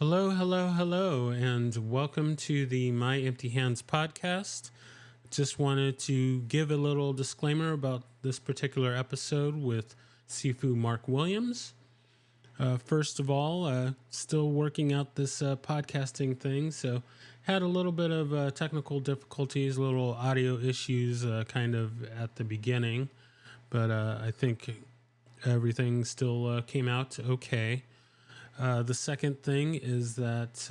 Hello, hello, hello, and welcome to the My Empty Hands podcast. Just wanted to give a little disclaimer about this particular episode with Sifu Mark Williams. First of all, still working out this podcasting thing, so had a little bit of technical difficulties, little audio issues kind of at the beginning, but I think everything still came out okay. The second thing is that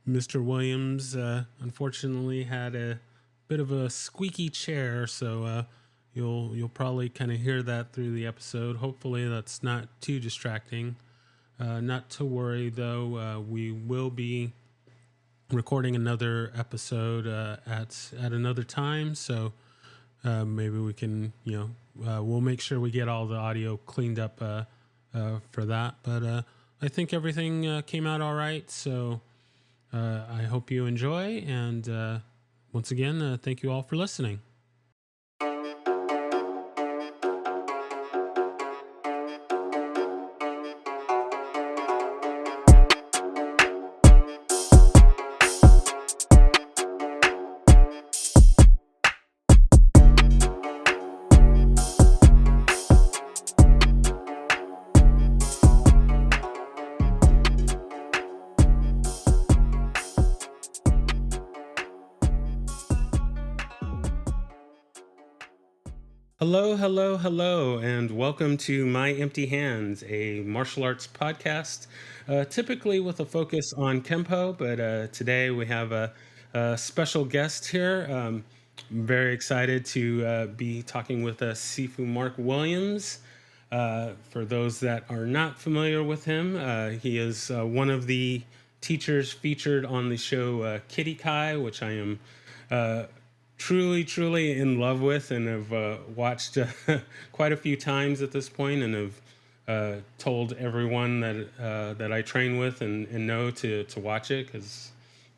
Mr. Williams unfortunately had a bit of a squeaky chair, so you'll probably kind of hear that through the episode. Hopefully, that's not too distracting. Not to worry though. We will be recording another episode at another time, so maybe we can we'll make sure we get all the audio cleaned up for that. But I think everything came out all right, so I hope you enjoy. And once again, thank you all for listening. Hello, hello, hello, and welcome to My Empty Hands, a martial arts podcast, typically with a focus on Kempo, but today we have a special guest here. I'm very excited to be talking with Sifu Mark Williams. For those that are not familiar with him, he is one of the teachers featured on the show Kiddie Kai, which I am truly in love with, and have watched quite a few times at this point, and have told everyone that I train with and know to watch it, because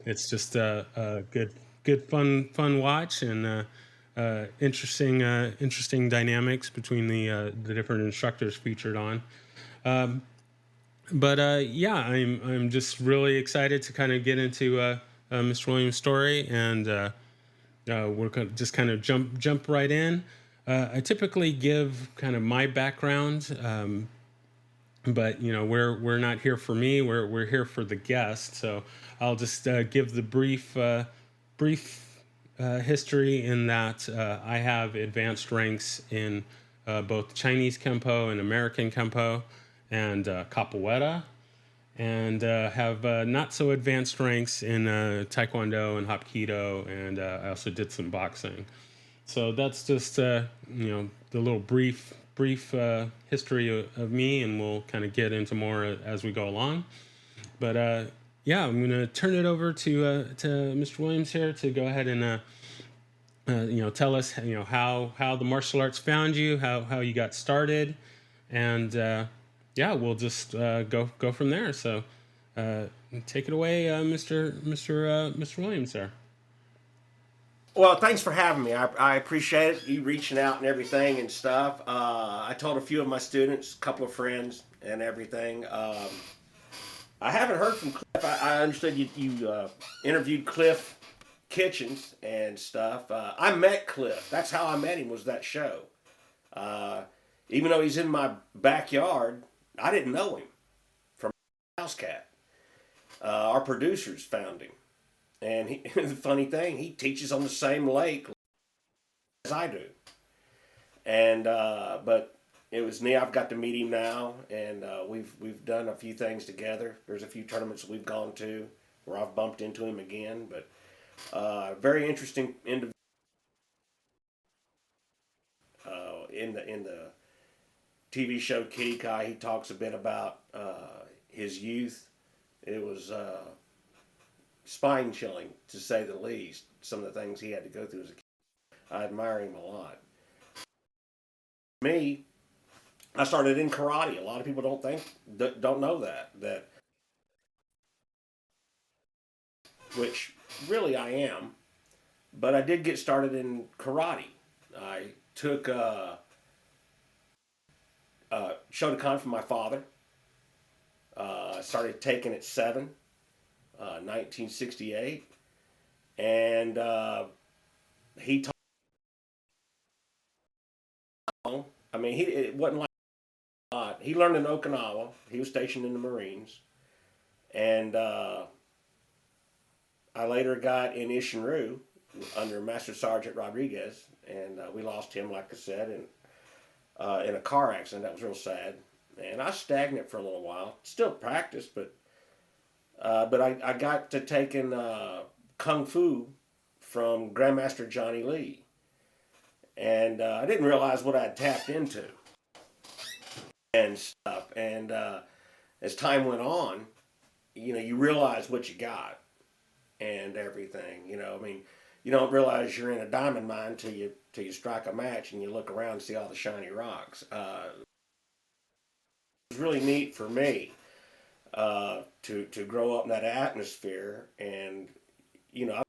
it's just a good fun watch, and interesting dynamics between the different instructors featured on. But yeah, I'm just really excited to kind of get into Mr. Williams' story, and we're going to just kind of jump right in. I typically give kind of my background, but we're not here for me. We're here for the guest. So I'll just give the brief history in that I have advanced ranks in both Chinese Kempo and American Kempo and Capoeira, and have not so advanced ranks in Taekwondo and Hapkido, and I also did some boxing. So that's just the little brief history of me, and we'll kind of get into more as we go along. But yeah, I'm gonna turn it over to Mr. Williams here to go ahead and tell us how the martial arts found you, how you got started, and yeah, we'll just go from there. So take it away, Mr. Williams, sir. Well, thanks for having me. I appreciate it, you reaching out and everything and stuff. I told a few of my students, a couple of friends and everything. I haven't heard from Cliff. I understood you interviewed Cliff Kitchens and stuff. I met Cliff. That's how I met him, was that show. Even though he's in my backyard, I didn't know him from House Cat. Our producers found him. And the funny thing, he teaches on the same lake as I do. And but it was neat. I've got to meet him now, and we've done a few things together. There's a few tournaments we've gone to where I've bumped into him again. But very interesting individual. In the TV show Kiddie Kai, he talks a bit about his youth. It was spine chilling, to say the least, some of the things he had to go through as a kid. I admire him a lot. Me, I started in karate. A lot of people don't know that which really I am, but I did get started in karate. I took Shotokan from my father, started taking at 7, 1968, and he taught. I mean, it wasn't like a lot. He learned in Okinawa. He was stationed in the Marines, and I later got in Ishinru under Master Sergeant Rodriguez, and we lost him, like I said, in a car accident. That was real sad. And I was stagnant for a little while. Still practiced, but I got to taking kung fu from Grandmaster Johnny Lee, and I didn't realize what I'd tapped into and stuff. And as time went on, you realize what you got and everything. I mean, you don't realize you're in a diamond mine till you strike a match and you look around and see all the shiny rocks. It was really neat for me to grow up in that atmosphere, and I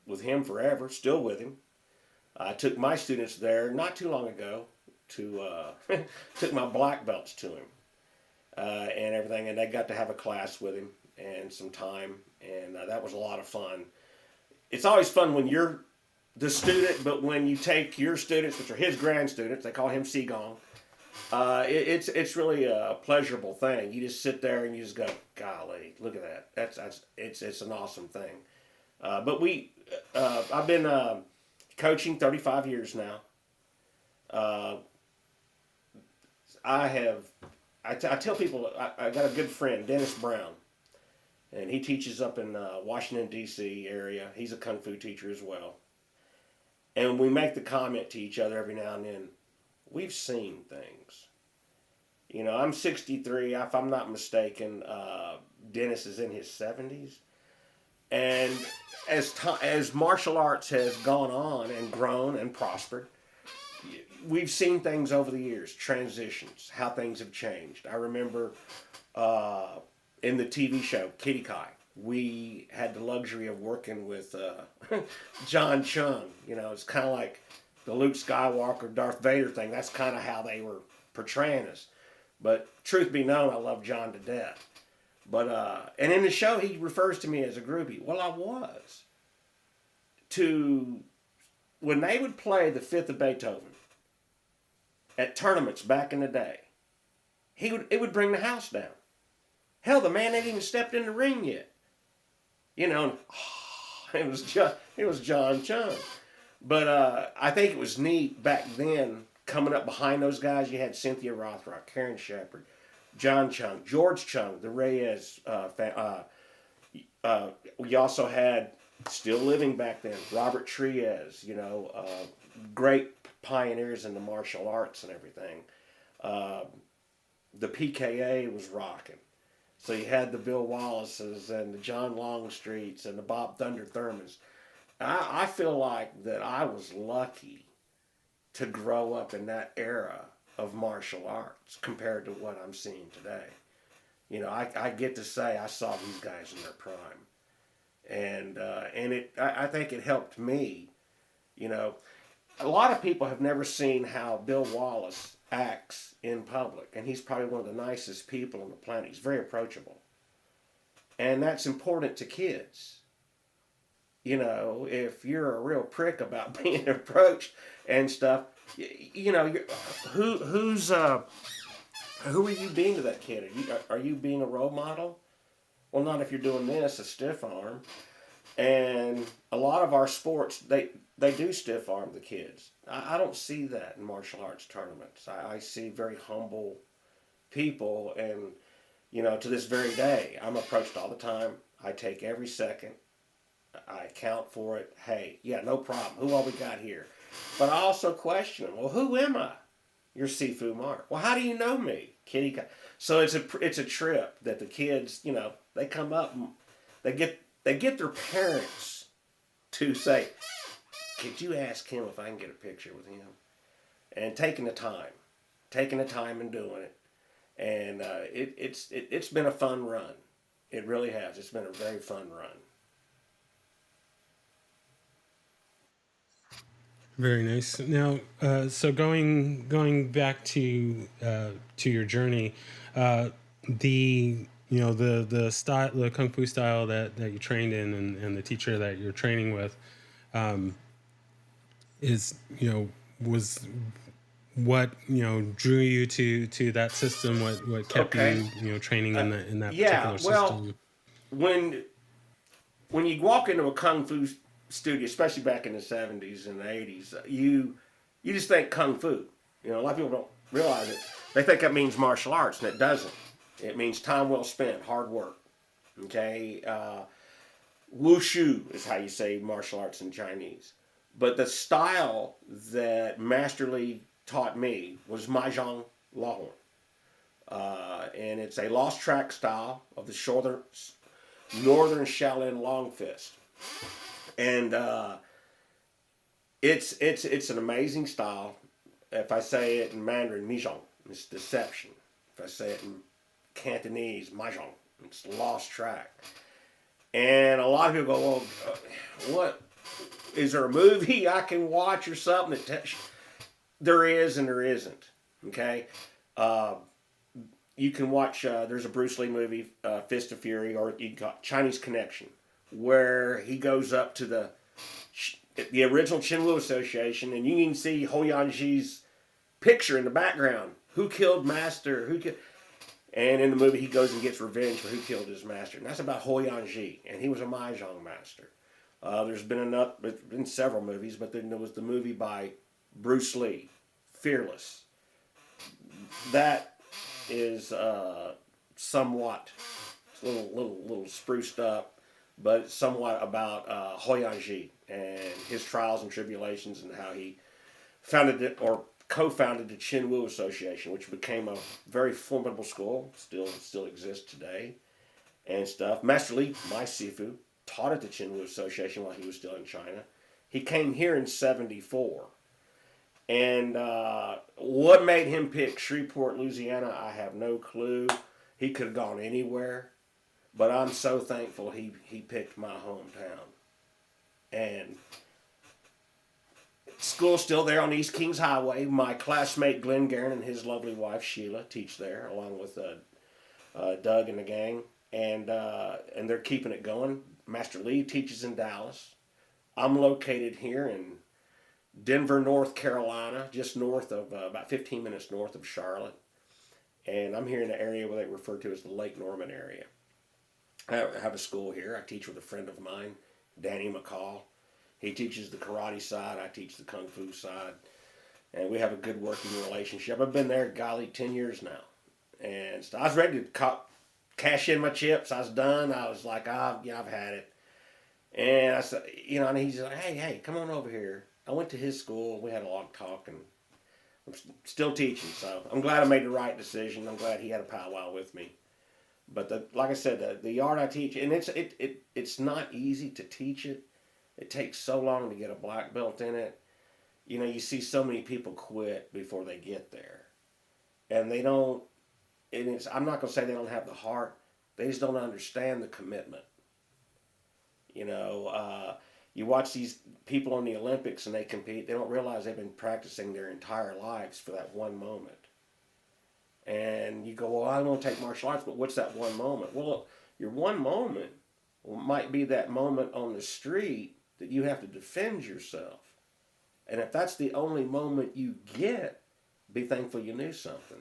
with him forever, still with him. I took my students there not too long ago to took my black belts to him and everything, and they got to have a class with him and some time, and that was a lot of fun. It's always fun when you're the student, but when you take your students, which are his grand students, they call him Sigong. It's really a pleasurable thing. You just sit there and you just go, golly, look at that. It's an awesome thing. But I've been coaching 35 years now. I tell people I got a good friend, Dennis Brown, and he teaches up in Washington, D.C. area. He's a kung fu teacher as well. And we make the comment to each other every now and then, we've seen things. I'm 63, if I'm not mistaken. Dennis is in his 70s. And as martial arts has gone on and grown and prospered, we've seen things over the years, transitions, how things have changed. I remember in the TV show, Kiddie Kai, we had the luxury of working with John Chung. It's kind of like the Luke Skywalker, Darth Vader thing. That's kind of how they were portraying us. But truth be known, I love John to death. But and in the show, he refers to me as a groupie. Well, I was. When they would play the Fifth of Beethoven at tournaments back in the day, it would bring the house down. Hell, the man hadn't even stepped in the ring yet. It was John Chung. But I think it was neat back then, coming up behind those guys. You had Cynthia Rothrock, Karen Shepard, John Chung, George Chung, the Reyes. We also had, still living back then, Robert Triez, great pioneers in the martial arts and everything. The PKA was rocking. So you had the Bill Wallaces and the John Longstreets and the Bob Thunder Thurmans. I feel like that I was lucky to grow up in that era of martial arts compared to what I'm seeing today. I get to say I saw these guys in their prime, and I think it helped me. A lot of people have never seen how Bill Wallace acts in public, and he's probably one of the nicest people on the planet. He's very approachable, and that's important to kids. If you're a real prick about being approached and stuff, who are you being to that kid? Are you being a role model? Well, not if you're doing this, a stiff arm. And a lot of our sports, they do stiff arm the kids. I don't see that in martial arts tournaments. I see very humble people, and to this very day, I'm approached all the time. I take every second. I account for it. Hey, yeah, no problem. Who all we got here? But I also question them. Well, who am I? You're Sifu Mark. Well, how do you know me? Kiddie Kai. So it's a trip that the kids, they come up and they get their parents to say, could you ask him if I can get a picture with him? And taking the time and doing it. And it's been a fun run. It really has. It's been a very fun run. Very nice. Now, so going back to your journey, the the style, the kung fu style that you trained in, and the teacher that you're training with, is was what drew you to that system? What kept Okay. you training in that Yeah. particular Well, system? when when you walk into a kung fu studio, especially back in the '70s and the '80s, you just think kung fu. A lot of people don't realize it. They think that means martial arts, and it doesn't. It means time well spent, hard work. Okay, wushu is how you say martial arts in Chinese. But the style that Master Lee taught me was Mahjong Lahorn. And it's a lost track style of the northern Shaolin long fist. And it's an amazing style. If I say it in Mandarin, Mijong, it's deception. If I say it in Cantonese, Mahjong, it's lost track. And a lot of people go, well, what? Is there a movie I can watch or something? There is and there isn't. Okay? You can watch, there's a Bruce Lee movie, Fist of Fury, or you got Chinese Connection, where he goes up to the original Qinwu Association, and you can see Ho Yanji's picture in the background. Who killed Master? And in the movie, he goes and gets revenge for who killed his master. And that's about Ho Yanji, and he was a Mahjong master. There's been several movies, but then there was the movie by Bruce Lee, Fearless. That is somewhat a little spruced up, but somewhat about Ho Yanji and his trials and tribulations, and how he founded it, or co-founded the Qinwu Association, which became a very formidable school, still exists today, and stuff. Master Lee, my Sifu, taught at the Qinwu Association while he was still in China. He came here in '74, and what made him pick Shreveport, Louisiana, I have no clue. He could have gone anywhere, but I'm so thankful he picked my hometown. And school's still there on East Kings Highway. My classmate Glenn Guerin and his lovely wife Sheila teach there, along with Doug and the gang, and they're keeping it going. Master Lee teaches in Dallas. I'm located here in Denver, North Carolina, just north of about 15 minutes north of Charlotte, and I'm here in the area where they refer to as the Lake Norman area. I have a school here. I teach with a friend of mine, Danny McCall. He teaches the karate side, I teach the kung fu side, and we have a good working relationship. I've been there, golly, 10 years now. And so I was ready to cash in my chips. I was done. I was like, I've had it. And I said, and he's like, hey, come on over here. I went to his school. We had a long talk, and I'm still teaching. So I'm glad I made the right decision. I'm glad he had a powwow with me. But like I said, the art I teach, and it's not easy to teach it. It takes so long to get a black belt in it. You see so many people quit before they get there. And they don't, I'm not going to say they don't have the heart. They just don't understand the commitment. You watch these people on the Olympics and they compete, they don't realize they've been practicing their entire lives for that one moment. And you go, well, I don't take martial arts, but what's that one moment? Well, your one moment might be that moment on the street that you have to defend yourself. And if that's the only moment you get, be thankful you knew something.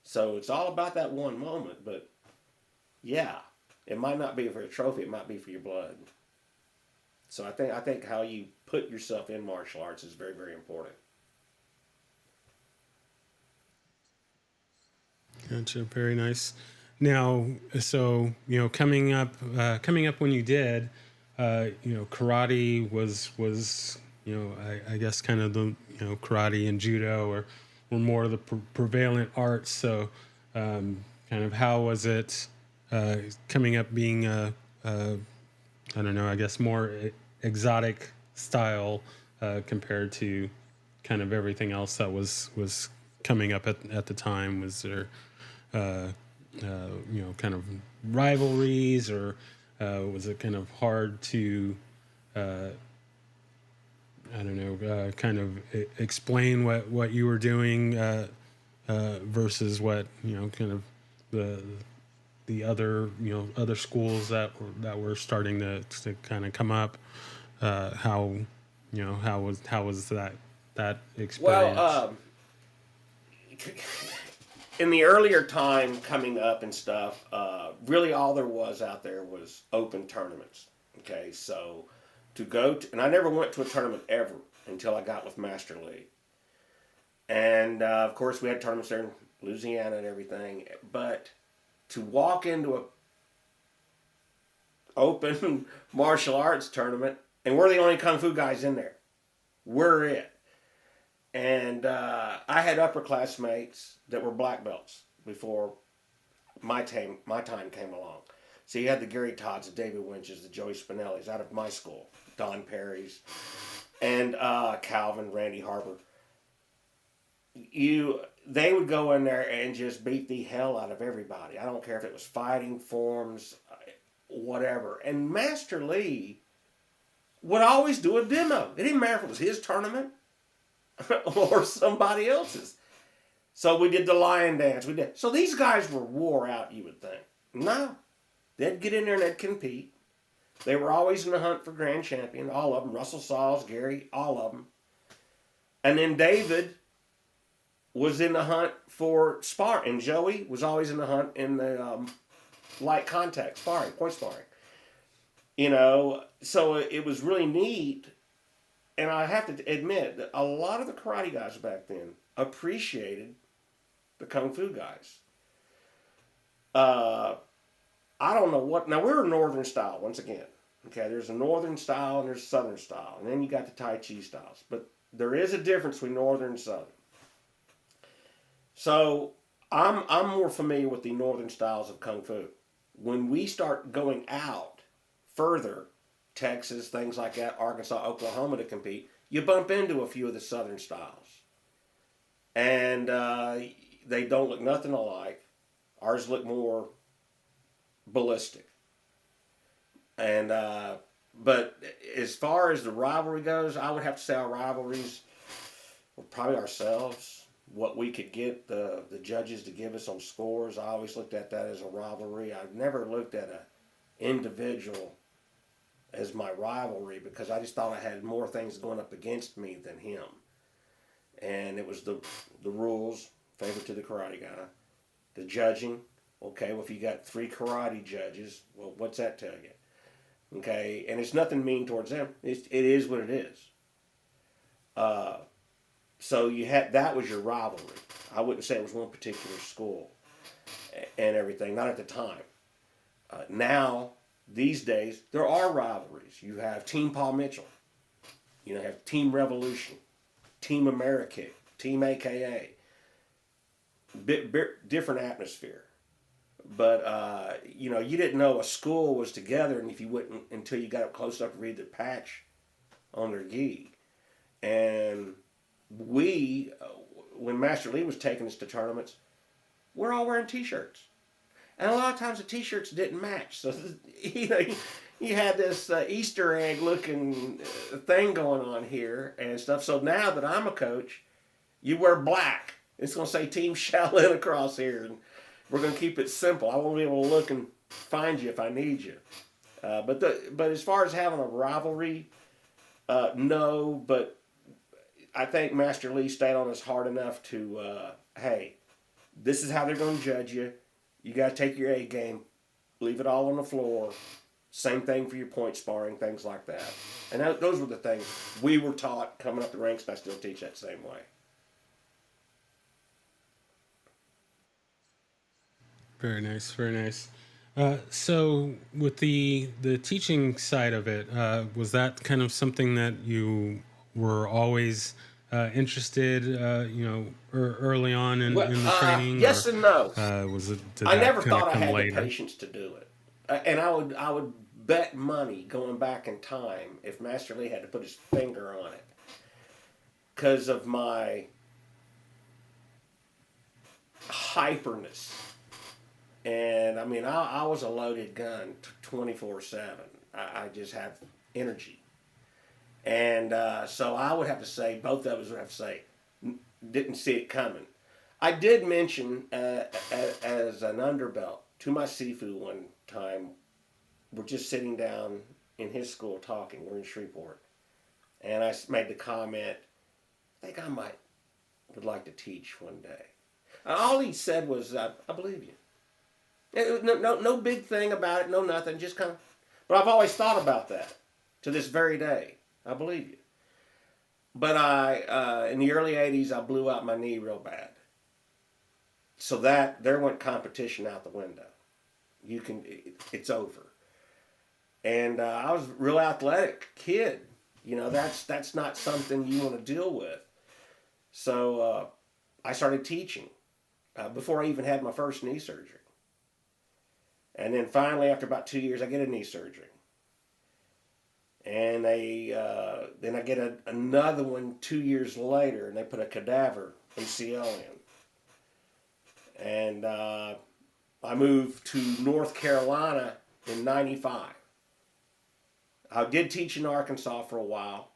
So it's all about that one moment, but yeah, it might not be for a trophy, it might be for your blood. So I think how you put yourself in martial arts is very, very important. Gotcha. Very nice. Now, so coming up when you did, karate was I guess kind of the karate and judo were more of the prevalent arts. So, kind of how was it coming up being I don't know, I guess more exotic style compared to kind of everything else that was coming up at the time? Was there kind of rivalries, or was it kind of hard to I don't know, kind of explain what you were doing versus what kind of the other other schools that were starting to kind of come up. How how was that Well, experience? In the earlier time coming up and stuff, really all there was out there was open tournaments. Okay, so to go to, and I never went to a tournament ever until I got with Master League. And of course, we had tournaments there in Louisiana and everything. But to walk into a open martial arts tournament, and we're the only kung fu guys in there. We're it. And I had upperclassmates that were black belts before my time came along. So you had the Gary Todds, the David Winches, the Joey Spinellis out of my school, Don Perry's, and Calvin, Randy Harper. They would go in there and just beat the hell out of everybody. I don't care if it was fighting forms, whatever. And Master Lee would always do a demo. It didn't matter if it was his tournament or somebody else's. So we did the lion dance. So these guys were wore out, you would think. No. They'd get in there and they'd compete. They were always in the hunt for grand champion, all of them. Russell Sauls, Gary, all of them. And then David was in the hunt for sparring. And Joey was always in the hunt in the light contact sparring, point sparring. So it was really neat. And I have to admit that a lot of the karate guys back then appreciated the kung fu guys. I don't know what. Now, we're northern style, once again. Okay, there's a northern style and there's a southern style. And then you got the Tai Chi styles. But there is a difference between northern and southern. So I'm more familiar with the northern styles of kung fu. When we start going out further, Texas, things like that, Arkansas, Oklahoma, to compete, you bump into a few of the southern styles. And they don't look nothing alike. Ours look more ballistic. And but as far as the rivalry goes, I would have to say our rivalries were probably ourselves. What we could get the judges to give us on scores, I always looked at that as a rivalry. I've never looked at an individual as my rivalry because I just thought I had more things going up against me than him. And it was the rules, favor to the karate guy. The judging, okay, well, if you got 3 karate judges, well, what's that tell you? Okay, and it's nothing mean towards them. It is what it is. So that was your rivalry. I wouldn't say it was one particular school and everything, not at the time. Now, these days, there are rivalries. You have Team Paul Mitchell. You have Team Revolution, Team America, Team AKA. Different atmosphere. But, you didn't know a school was together and if you wouldn't until you got up close enough to read the patch on their gi. And we, when Master Lee was taking us to tournaments, we're all wearing T-shirts. And a lot of times the T-shirts didn't match. So, you had this Easter egg looking thing going on here and stuff. So now that I'm a coach, you wear black. It's going to say Team Shaolin across here. And we're going to keep it simple. I won't be able to look and find you if I need you. But as far as having a rivalry, no. But I think Master Lee stayed on us hard enough to, hey, this is how they're going to judge you. You got to take your A game, leave it all on the floor. Same thing for your point sparring, things like that. And those were the things we were taught coming up the ranks, and I still teach that same way. Very nice, very nice. So with the teaching side of it, was that kind of something that you were always interested, early on in the training? Yes and no. Did I that never kind thought of I come had later? the patience to do it. And I would bet money going back in time if Master Lee had to put his finger on it. Because of my hyperness. And I mean, I was a loaded gun 24/7. I just have energy. And so I would have to say, both of us would have to say, didn't see it coming. I did mention as an underbelt to my Sifu one time. We're just sitting down in his school talking. We're in Shreveport. And I made the comment, I think I would like to teach one day. And all he said was, I believe you. No big thing about it, no nothing, just kind of. But I've always thought about that to this very day. I believe you. But in the early 80s, I blew out my knee real bad. So there went competition out the window. It's over. And I was a real athletic kid. That's not something you want to deal with. So I started teaching before I even had my first knee surgery. And then finally, after about 2 years, I get a knee surgery. And then I get another one 2 years later, and they put a cadaver ACL in. And I moved to North Carolina in '95. I did teach in Arkansas for a while.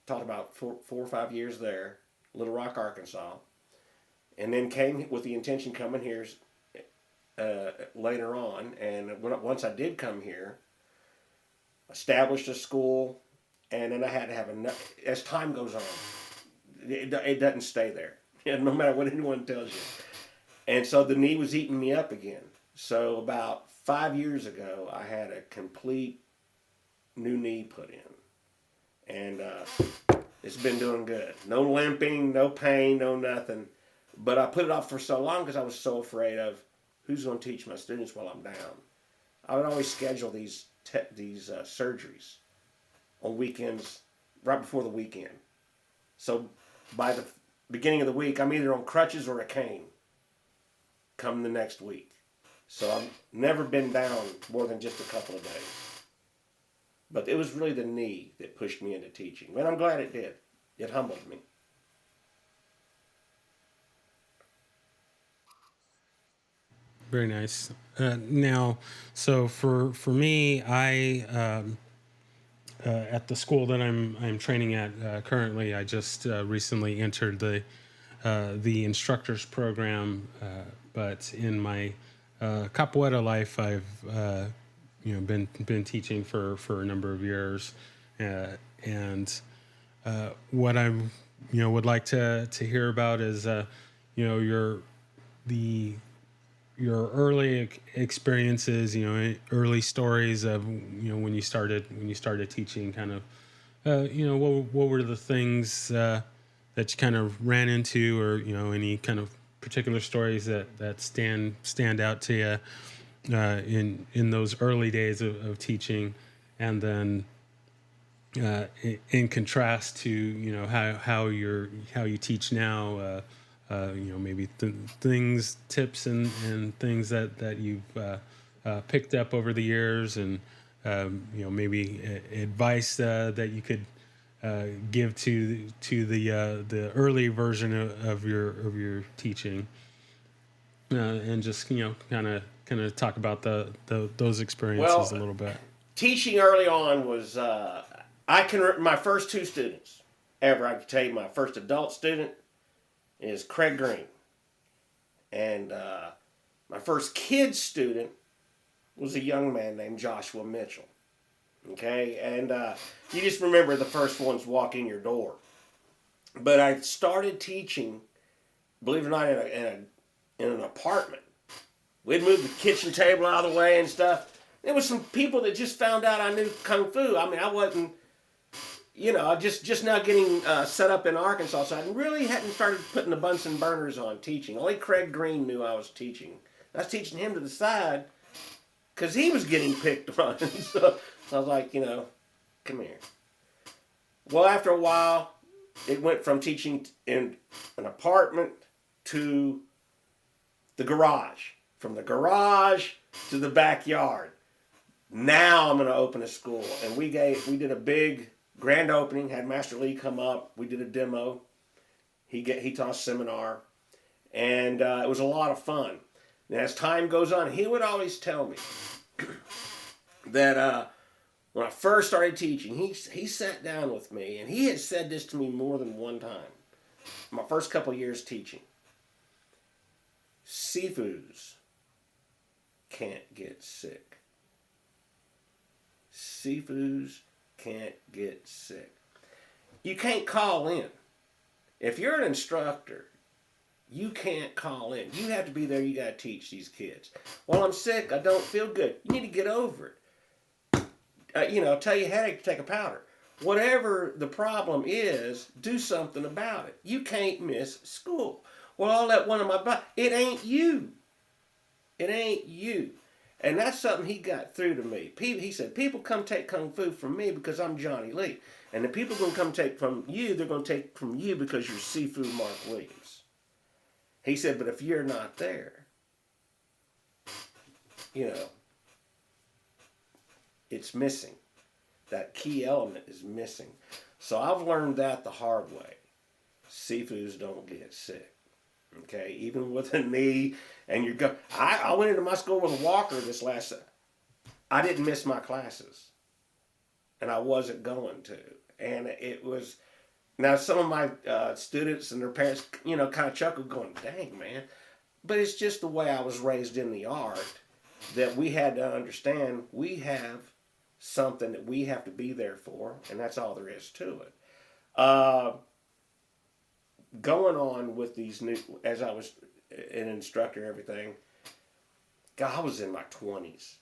Taught about 4 or 5 years there, Little Rock, Arkansas. And then came with the intention coming here later on. And once I did come here, established a school, and then I had to have as time goes on, it doesn't stay there, no matter what anyone tells you. And so the knee was eating me up again. So about 5 years ago, I had a complete new knee put in. And it's been doing good. No limping, no pain, no nothing. But I put it off for so long because I was so afraid of who's going to teach my students while I'm down. I would always schedule these surgeries on weekends, right before the weekend. So by the beginning of the week, I'm either on crutches or a cane come the next week. So I've never been down more than just a couple of days. But it was really the knee that pushed me into teaching. And I'm glad it did. It humbled me. Very nice. Now, so for me, I at the school that I'm training at currently, I just recently entered the instructors program. But in my capoeira life, I've been teaching for a number of years, and what I'm would like to hear about is your early experiences, early stories of when you started teaching, kind of what were the things that you kind of ran into, or any kind of particular stories that stand out to you in those early days of teaching, and then in contrast to how you teach now, maybe things, tips, and things that you've picked up over the years, and maybe advice that you could give to the early version of your teaching, and just kind of talk about those experiences a little bit. Teaching early on was my first 2 students ever. I can tell you, my first adult student is Craig Green, and my first kid student was a young man named Joshua Mitchell. Okay, and you just remember the first ones walk in your door. But I started teaching, believe it or not, in an apartment. We'd moved the kitchen table out of the way and stuff. There was some people that just found out I knew Kung Fu. I mean, I wasn't, just now getting set up in Arkansas, so I really hadn't started putting the Bunsen burners on teaching. Only Craig Green knew I was teaching. I was teaching him to the side because he was getting picked on. So I was like, come here. Well, after a while, it went from teaching in an apartment to the garage. From the garage to the backyard. Now I'm going to open a school. And we did a big grand opening, had Master Lee come up. We did a demo. He taught a seminar. And it was a lot of fun. And as time goes on, he would always tell me that when I first started teaching, he sat down with me, and he had said this to me more than one time. My first couple years teaching. Sifus can't get sick. Sifus can't get sick. You can't call in. If you're an instructor, you can't call in. You have to be there. You got to teach these kids. Well, I'm sick. I don't feel good. You need to get over it. Tell your headache to take a powder. Whatever the problem is, do something about it. You can't miss school. Well, I'll let one of my... It ain't you. It ain't you. And that's something he got through to me. He said, people come take Kung Fu from me because I'm Johnny Lee. And the people going to come take from you, they're going to take from you because you're Sifu Mark Williams. He said, but if you're not there, it's missing. That key element is missing. So I've learned that the hard way. Sifus don't get sick. Okay, even with a knee, and you go. I went into my school with a walker this last. I didn't miss my classes, and I wasn't going to. And it was. Now some of my students and their parents, kind of chuckled, going, "Dang, man!" But it's just the way I was raised in the art that we had to understand. We have something that we have to be there for, and that's all there is to it. Going on with these new, as I was an instructor and everything, God, I was in my 20s.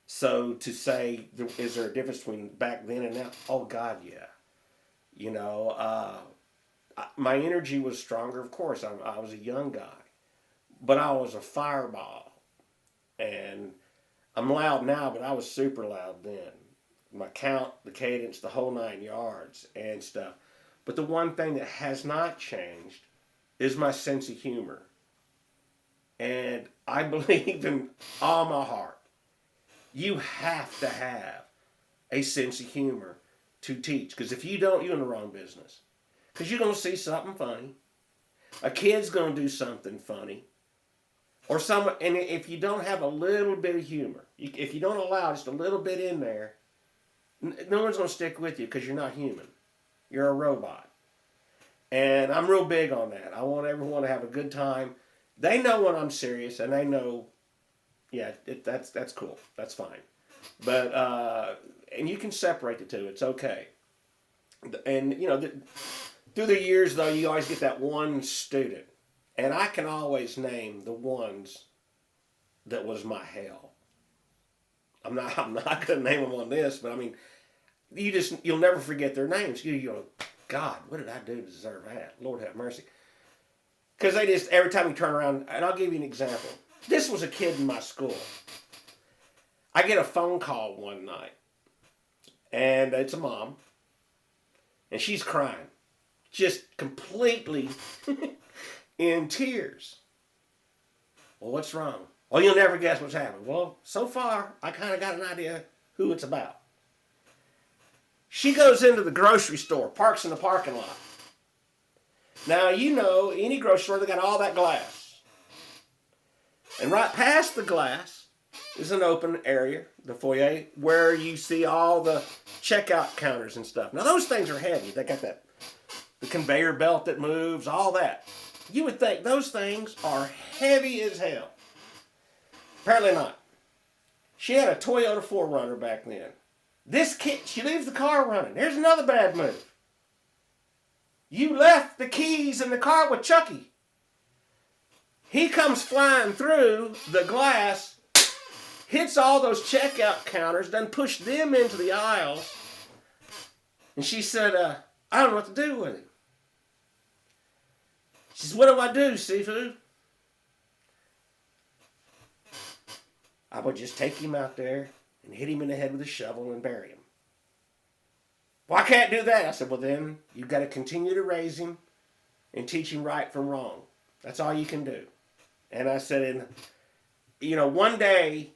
So to say, is there a difference between back then and now? Oh, God, yeah. My energy was stronger, of course. I was a young guy. But I was a fireball. And I'm loud now, but I was super loud then. My count, the cadence, the whole 9 yards and stuff. But the one thing that has not changed is my sense of humor. And I believe in all my heart, you have to have a sense of humor to teach. Because if you don't, you're in the wrong business. Because you're going to see something funny. A kid's going to do something funny. And if you don't have a little bit of humor, if you don't allow just a little bit in there, no one's going to stick with you because you're not human. You're a robot. And I'm real big on that. I want everyone to have a good time. They know when I'm serious, and they know, that's cool. That's fine. But, and you can separate the two. It's okay. And, through the years, though, you always get that one student. And I can always name the ones that was my hell. I'm not going to name them on this, but I mean, you'll never forget their names. You go, God, what did I do to deserve that? Lord have mercy. Because they just, every time you turn around, and I'll give you an example. This was a kid in my school. I get a phone call one night, and it's a mom, and she's crying, just completely in tears. Well, what's wrong? Well, you'll never guess what's happened. Well, so far, I kind of got an idea who it's about. She goes into the grocery store, parks in the parking lot. Now, any grocery store, they got all that glass. And right past the glass is an open area, the foyer, where you see all the checkout counters and stuff. Now, those things are heavy. They got the conveyor belt that moves, all that. You would think those things are heavy as hell. Apparently not. She had a Toyota 4Runner back then. This kid, she leaves the car running. Here's another bad move. You left the keys in the car with Chucky. He comes flying through the glass, hits all those checkout counters, done pushed them into the aisles. And she said, I don't know what to do with him. She says, what do I do, Sifu? I would just take him out there and hit him in the head with a shovel and bury him. Well, I can't do that. I said, well, then you've got to continue to raise him and teach him right from wrong. That's all you can do. And I said, one day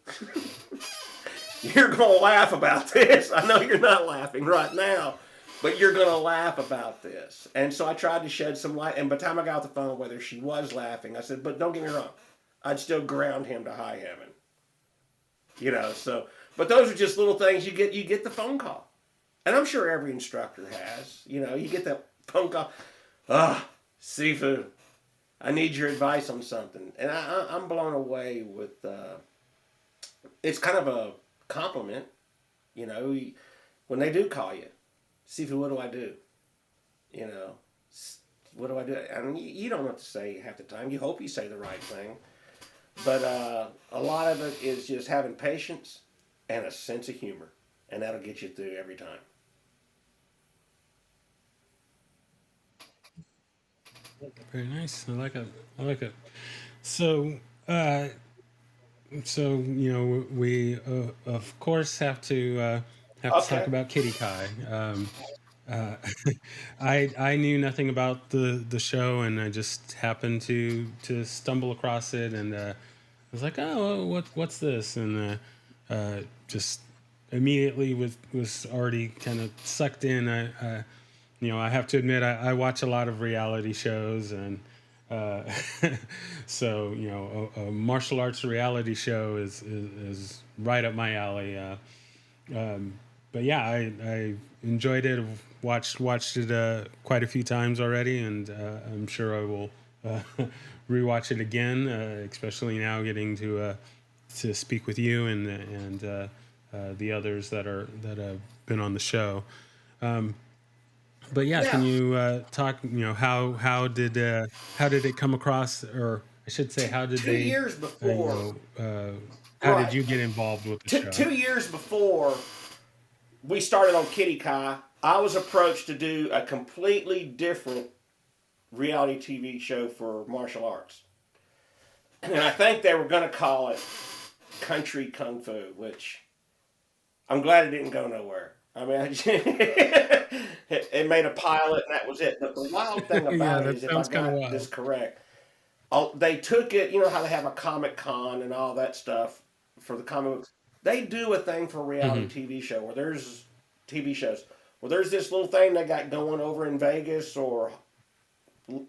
you're going to laugh about this. I know you're not laughing right now, but you're going to laugh about this. And so I tried to shed some light. And by the time I got off the phone, whether she was laughing, I said, but don't get me wrong. I'd still ground him to high heaven. But those are just little things you get the phone call. And I'm sure every instructor has. You get that phone call. Sifu, I need your advice on something. And I'm blown away with it's kind of a compliment, you know, when they do call you, Sifu, what do I do? You know, what do I do? I mean, you don't know what to say half the time. You hope you say the right thing. But a lot of it is just having patience and a sense of humor. And that'll get you through every time. Very nice. I like it. I like it. So, uh, we of course have to talk Okay. about Kiddie Kai. Uh, I knew nothing about the show, and I just happened to stumble across it, and I was like, oh, well, what's this? And just immediately was already kind of sucked in. I have to admit, I watch a lot of reality shows, and uh, so a martial arts reality show is right up my alley. But yeah, I enjoyed it. I've watched it quite a few times already, and I'm sure I will rewatch it again, especially now getting to speak with you and the others that have been on the show. But yeah, can Yeah. you talk? How did it come across, or I should say, how did Two they, years uh, you before, know, uh, how did right. you get involved with the show? 2 years before we started on Kiddie Kai, I was approached to do a completely different reality TV show for martial arts. And I think they were going to call it Country Kung Fu, which I'm glad it didn't go nowhere. I mean, it made a pilot and that was it. But the wild thing Yeah, about it that is, if I sounds kind of got this wild. correct, they took it, you know how they have a Comic Con and all that stuff for the comic books? They do a thing for a reality Hmm. TV show where there's TV shows. Well, there's this little thing they got going over in Vegas or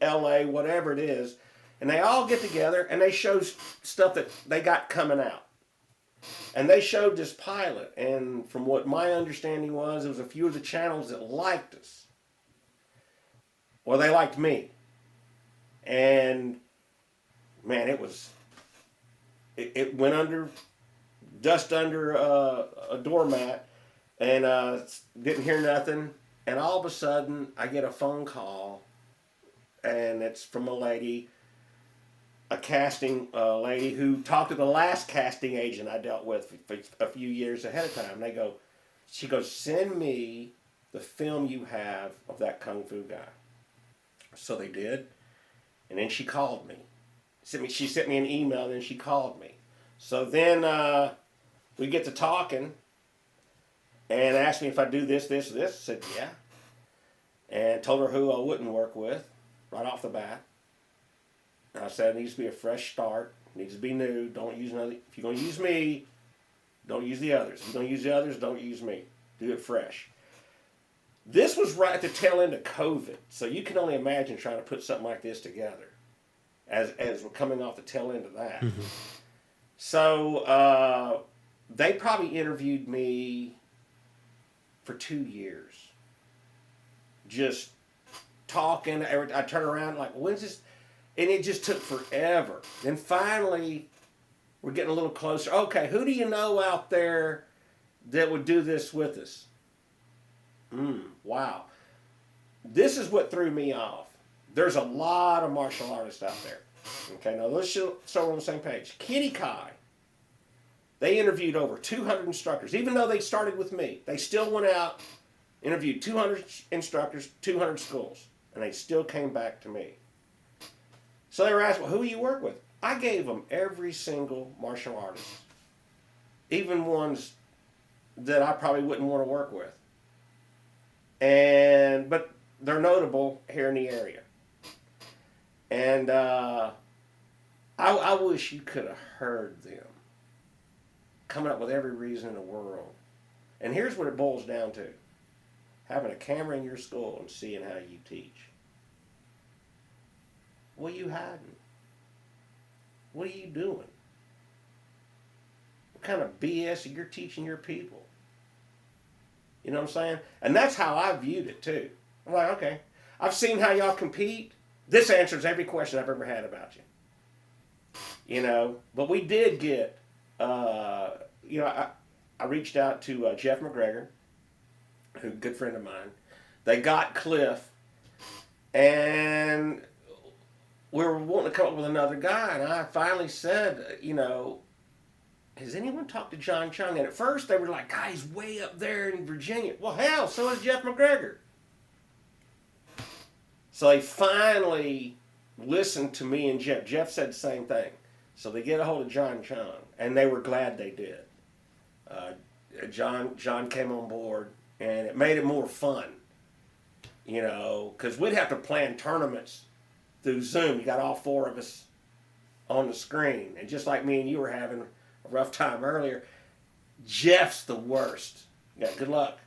LA, whatever it is, and they all get together and they show stuff that they got coming out. And they showed this pilot, and from what my understanding was, it was a few of the channels that liked us. Well, they liked me, and man, it went under dust under a doormat, and didn't hear nothing. And all of a sudden, I get a phone call, and it's from a lady, a casting lady who talked to the last casting agent I dealt with for a few years ahead of time. She goes, send me the film you have of that kung fu guy. So they did, and then she called me. She sent me an email, and then she called me. So then we get to talking, and asked me if I do this, this, this. I said yeah, and told her who I wouldn't work with right off the bat. I said it needs to be a fresh start. It needs to be new. Don't use another. If you're going to use me, don't use the others. If you're going to use the others, don't use me. Do it fresh. This was right at the tail end of COVID, so you can only imagine trying to put something like this together as we're coming off the tail end of that. Hmm. So they probably interviewed me for 2 years, just talking. I turn around like, when's this? And it just took forever. Then finally, we're getting a little closer. Okay, who do you know out there that would do this with us? Wow. This is what threw me off. There's a lot of martial artists out there. Okay, now let's show we're on the same page. Kiddie Kai, they interviewed over 200 instructors. Even though they started with me, they still went out, interviewed 200 instructors, 200 schools, and they still came back to me. So they were asked, well, who do you work with? I gave them every single martial artist, even ones that I probably wouldn't want to work with. But they're notable here in the area. And I wish you could have heard them coming up with every reason in the world. And here's what it boils down to: having a camera in your school and seeing how you teach. What are you hiding? What are you doing? What kind of BS are you teaching your people? You know what I'm saying? And that's how I viewed it too. I'm like, okay, I've seen how y'all compete. This answers every question I've ever had about you. You know, but we did get I reached out to Jeff McGregor, who's a good friend of mine. They got Cliff, and we were wanting to come up with another guy, and I finally said, has anyone talked to John Chung? And at first they were like, guy's way up there in Virginia. Well, hell, so is Jeff McGregor. So they finally listened to me and Jeff. Jeff said the same thing. So they get a hold of John Chung, and they were glad they did. John came on board, and it made it more fun, because we'd have to plan tournaments through Zoom. You got all four of us on the screen, and just like me and you were having a rough time earlier, Jeff's the worst. Yeah, good luck.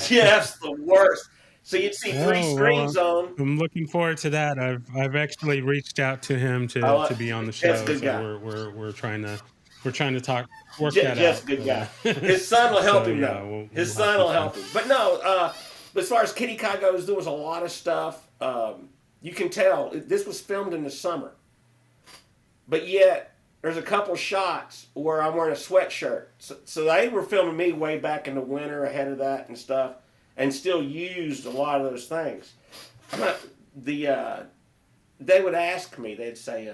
Jeff's the worst. So you'd see three screens on. I'm looking forward to that. I've actually reached out to him to be on the show. Jeff's a good guy. We're trying to talk. Jeff's a good guy. His son will help him though. His son will help him. But no, as far as Kiddie Kai goes, there was a lot of stuff. You can tell this was filmed in the summer, but yet there's a couple shots where I'm wearing a sweatshirt. So they were filming me way back in the winter ahead of that and stuff, and still used a lot of those things. They would ask me. They'd say,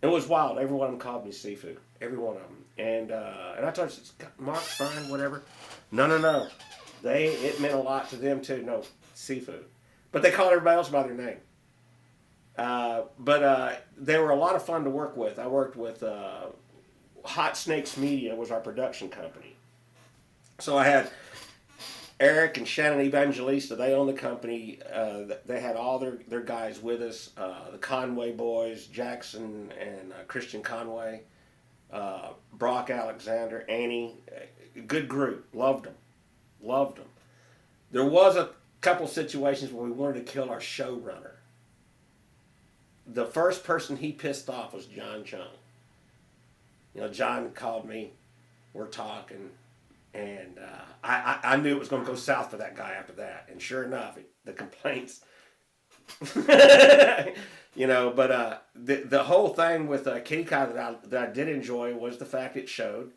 it was wild. Every one of them called me Sifu. Every one of them. And I told them, Mark's fine, whatever. No. It meant a lot to them too. No, Sifu. But they called everybody else by their name. But they were a lot of fun to work with. I worked with Hot Snakes Media was our production company. So I had Eric and Shannon Evangelista. They owned the company. They had all their guys with us. The Conway boys, Jackson and Christian Conway, Brock Alexander, Annie. Good group. Loved them. There was a couple situations where we wanted to kill our showrunner. The first person he pissed off was John Chung. John called me. We're talking. And I knew it was going to go south for that guy after that. And sure enough, the complaints. But the whole thing with Kiddie Kai that I did enjoy was the fact it showed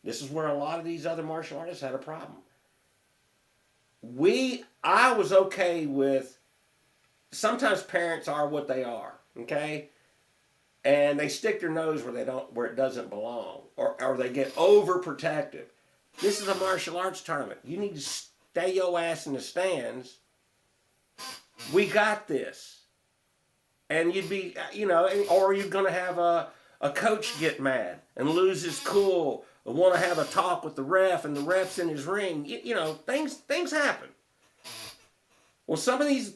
this is where a lot of these other martial artists had a problem. I was okay with, sometimes parents are what they are, okay? And they stick their nose where it doesn't belong, or they get overprotective. This is a martial arts tournament. You need to stay your ass in the stands. We got this. And you'd be, or you're going to have a coach get mad and lose his cool, or want to have a talk with the ref, and the ref's in his ring. Things happen. Well, some of these,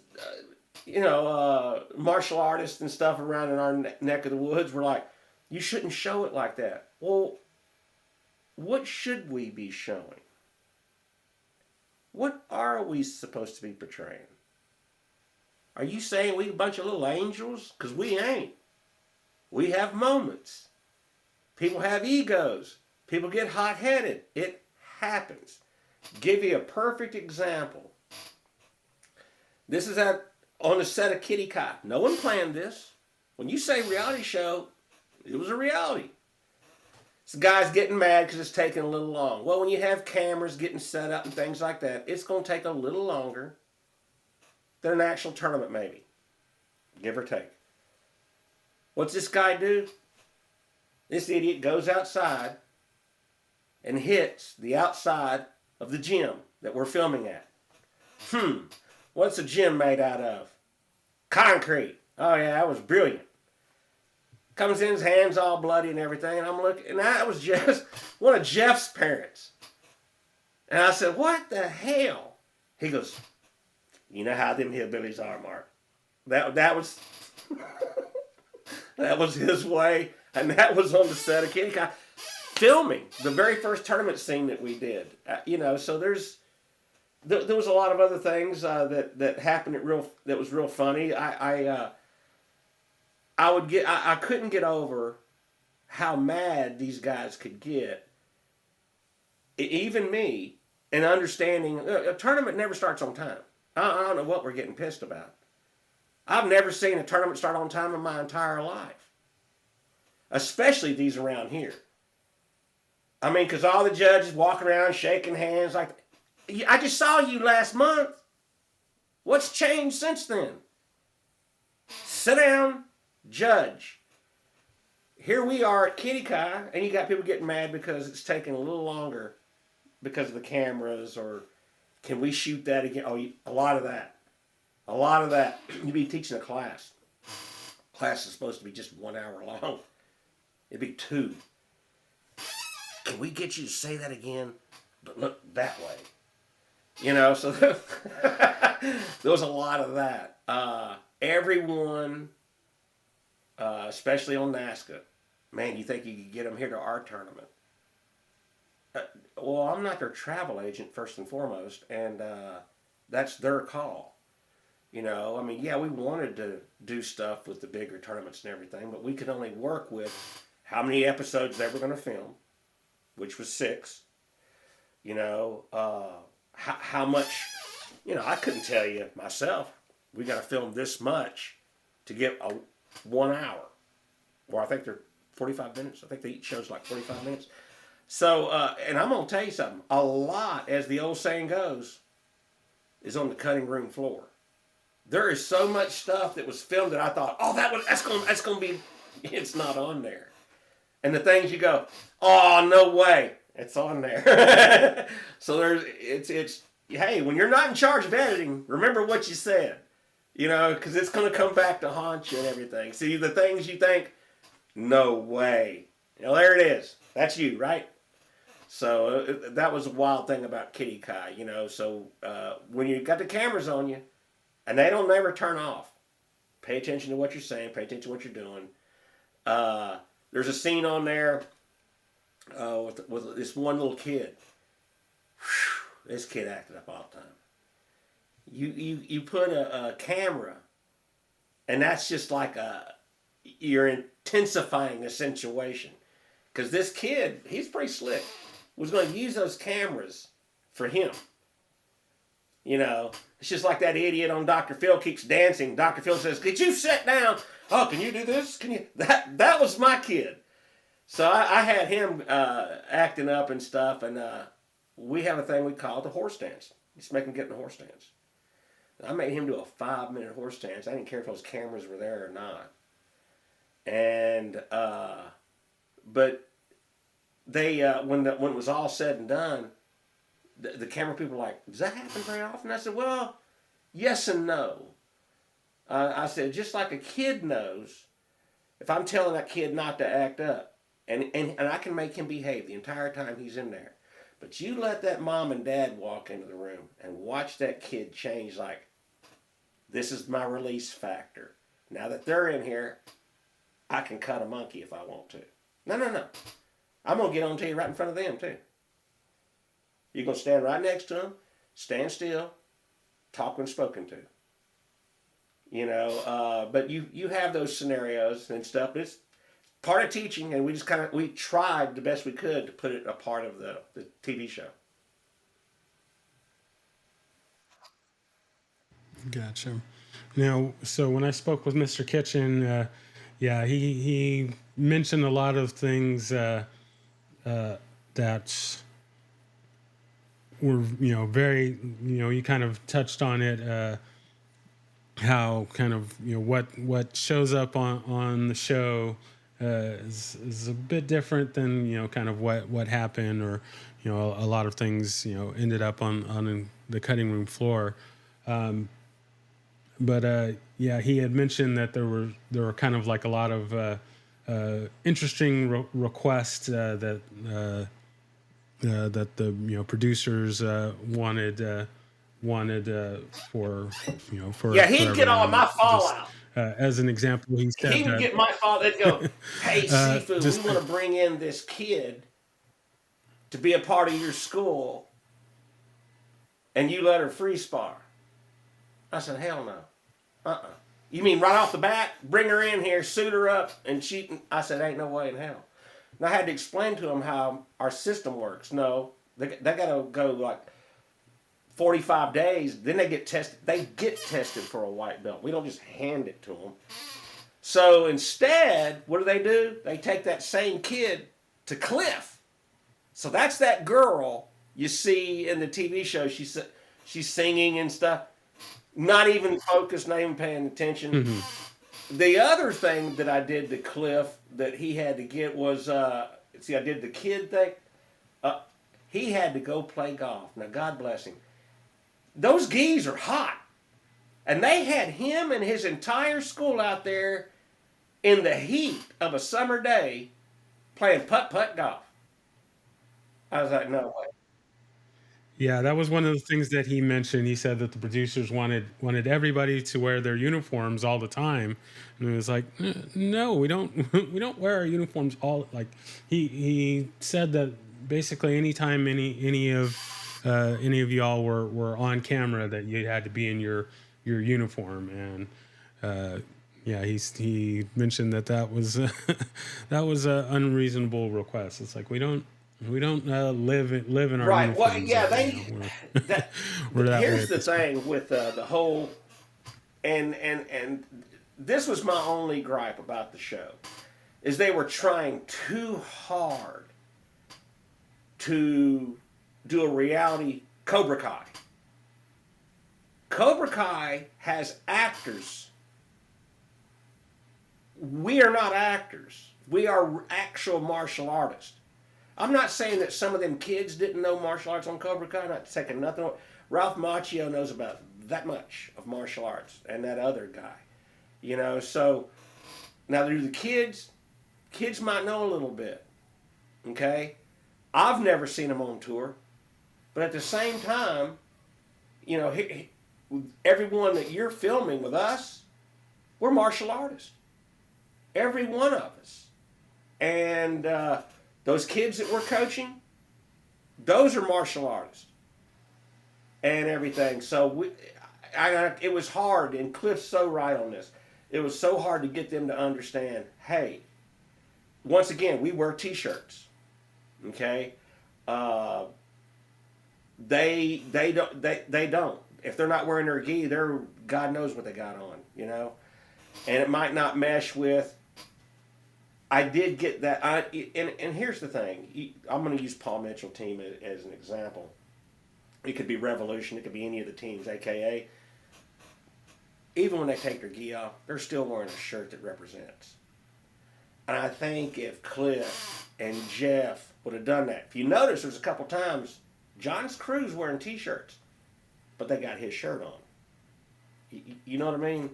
martial artists and stuff around in our neck of the woods were like, you shouldn't show it like that. Well, what should we be showing? What are we supposed to be portraying? Are you saying we a bunch of little angels? Because we ain't. We have moments. People have egos. People get hot-headed. It happens. Give you a perfect example. This is on the set of Kiddie Kai. No one planned this. When you say reality show, it was a reality. So guy's getting mad because it's taking a little long. Well, when you have cameras getting set up and things like that, it's going to take a little longer than an actual tournament maybe. Give or take. What's this guy do? This idiot goes outside and hits the outside of the gym that we're filming at. What's the gym made out of? Concrete. Oh yeah, that was brilliant. Comes in, his hands all bloody and everything, and I'm looking, and that was just one of Jeff's parents. And I said, what the hell? He goes, you know how them hillbillies are, Mark. That was that was his way, and that was on the set of Kiddie Kai. Filming the very first tournament scene that we did. So there was a lot of other things that happened that was real funny. I couldn't get over how mad these guys could get. Even me, and understanding a tournament never starts on time. I don't know what we're getting pissed about. I've never seen a tournament start on time in my entire life. especially these around here. I mean, because all the judges walking around shaking hands like, I just saw you last month. What's changed since then? Sit down, judge. Here we are at Kiddie Kai, and you got people getting mad because it's taking a little longer because of the cameras, or can we shoot that again? Oh, a lot of that. A lot of that. You'd be teaching a class. Class is supposed to be just 1 hour long. It'd be 2. Can we get you to say that again, but look that way? You know, so there was a lot of that. Everyone, especially on NASCA, man, you think you could get them here to our tournament? Well, I'm not their travel agent, first and foremost, and that's their call. You know, I mean, yeah, we wanted to do stuff with the bigger tournaments and everything, but we could only work with how many episodes they were going to film, which was 6. You know, how much, you know, I couldn't tell you myself, we got to film this much to get 1 hour. Or I think they're 45 minutes. I think each show's like 45 minutes. So, and I'm going to tell you something. A lot, as the old saying goes, is on the cutting room floor. There is so much stuff that was filmed that I thought, oh, that's going to be, it's not on there. And the things you go, oh, no way, it's on there. So it's hey, when you're not in charge of editing, remember what you said, you know, because it's going to come back to haunt you and everything. See, the things you think, no way. You know, there it is. That's you, right? So that was a wild thing about Kiddie Kai, you know. So when you got the cameras on you, and they don't never turn off, pay attention to what you're saying, pay attention to what you're doing. There's a scene on there with this one little kid. Whew, this kid acted up all the time. You put a camera, and that's just like you're intensifying the situation. Because this kid, he's pretty slick, was going to use those cameras for him. You know, it's just like that idiot on Dr. Phil keeps dancing. Dr. Phil says, "Could you sit down? Oh, can you do this? Can you?" That was my kid. So I had him acting up and stuff, and we have a thing we call the horse dance. Just make him get in the horse dance. I made him do a 5-minute horse dance. I didn't care if those cameras were there or not. And but they when it was all said and done, the camera people were like, "Does that happen very often?" I said, "Well, yes and no." I said, just like a kid knows, if I'm telling that kid not to act up, and I can make him behave the entire time he's in there, but you let that mom and dad walk into the room and watch that kid change, like, this is my release factor. Now that they're in here, I can cut a monkey if I want to. No. I'm going to get on to you right in front of them, too. You're going to stand right next to them, stand still, talk when spoken to. You know, but you have those scenarios and stuff. But it's part of teaching, and we tried the best we could to put it a part of the TV show. Gotcha. Now, so when I spoke with Mr. Kitchen, yeah, he mentioned a lot of things that were, you know, very, you know, you kind of touched on it, how kind of, you know, what shows up on the show is a bit different than, you know, kind of what happened, or, you know, a lot of things, you know, ended up on the cutting room floor. But yeah, he had mentioned that there were kind of like a lot of interesting requests that the, you know, producers wanted for, you know, for, yeah, he'd get all my fallout. As an example, he said he would get my fallout. They'd go, "Hey, Sifu, we want to bring in this kid to be a part of your school, and you let her free spar." I said, "Hell no. You mean right off the bat, bring her in here, suit her up, and she..." I said, "Ain't no way in hell." And I had to explain to them how our system works. No, they got to go like 45 days, then they get tested. They get tested for a white belt. We don't just hand it to them. So instead, what do? They take that same kid to Cliff. So that's that girl you see in the TV show. She's singing and stuff, not even focused, not even paying attention. The other thing that I did to Cliff that he had to get was, I did the kid thing. He had to go play golf. Now, God bless him. Those geese are hot. And they had him and his entire school out there in the heat of a summer day playing putt-putt golf. I was like, no way. Yeah, that was one of the things that he mentioned. He said that the producers wanted everybody to wear their uniforms all the time, and it was like, no, we don't we don't wear our uniforms all. Like he said that basically anytime any of y'all were on camera, that you had to be in your uniform. And yeah, he mentioned that was that was an unreasonable request. It's like we don't live in our Right. Well, uniforms. yeah, that We're that way here's at the this point. thing with the whole, and this was my only gripe about the show, is they were trying too hard to do a reality Cobra Kai. Cobra Kai has actors. We are not actors. We are actual martial artists. I'm not saying that some of them kids didn't know martial arts on Cobra Kai. I'm not taking nothing. Ralph Macchio knows about that much of martial arts, and that other guy. So now do the kids might know a little bit. Okay? I've never seen them on tour. But at the same time, everyone that you're filming with us, we're martial artists. Every one of us. And those kids that we're coaching, those are martial artists and everything. So it was hard, and Cliff's so right on this. It was so hard to get them to understand, hey, once again, we wear T-shirts, okay? They don't. If they're not wearing their gi, God knows what they got on, And it might not mesh with. I did get that. And here's the thing. I'm going to use Paul Mitchell team as an example. It could be Revolution. It could be any of the teams, a.k.a. even when they take their gi off, they're still wearing a shirt that represents. And I think if Cliff and Jeff would have done that. If you notice, there's a couple times John's crew's wearing T-shirts, but they got his shirt on. You know what I mean?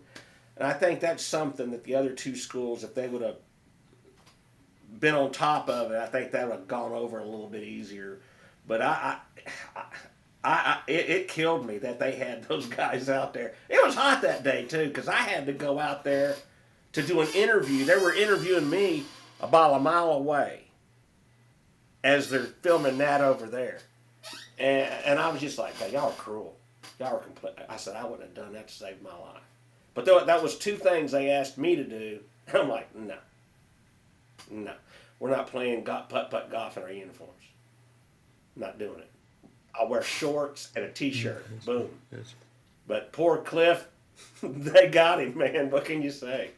And I think that's something that the other two schools, if they would have been on top of it, I think that would have gone over a little bit easier. But it killed me that they had those guys out there. It was hot that day too, because I had to go out there to do an interview. They were interviewing me about a mile away as they're filming that over there. And I was just like, hey, y'all are cruel. Y'all are complete. I said, I wouldn't have done that to save my life. But that was two things they asked me to do. I'm like, no. We're not playing putt-putt golf in our uniforms. Not doing it. I'll wear shorts and a T-shirt. Boom. Yes. But poor Cliff, they got him, man. What can you say?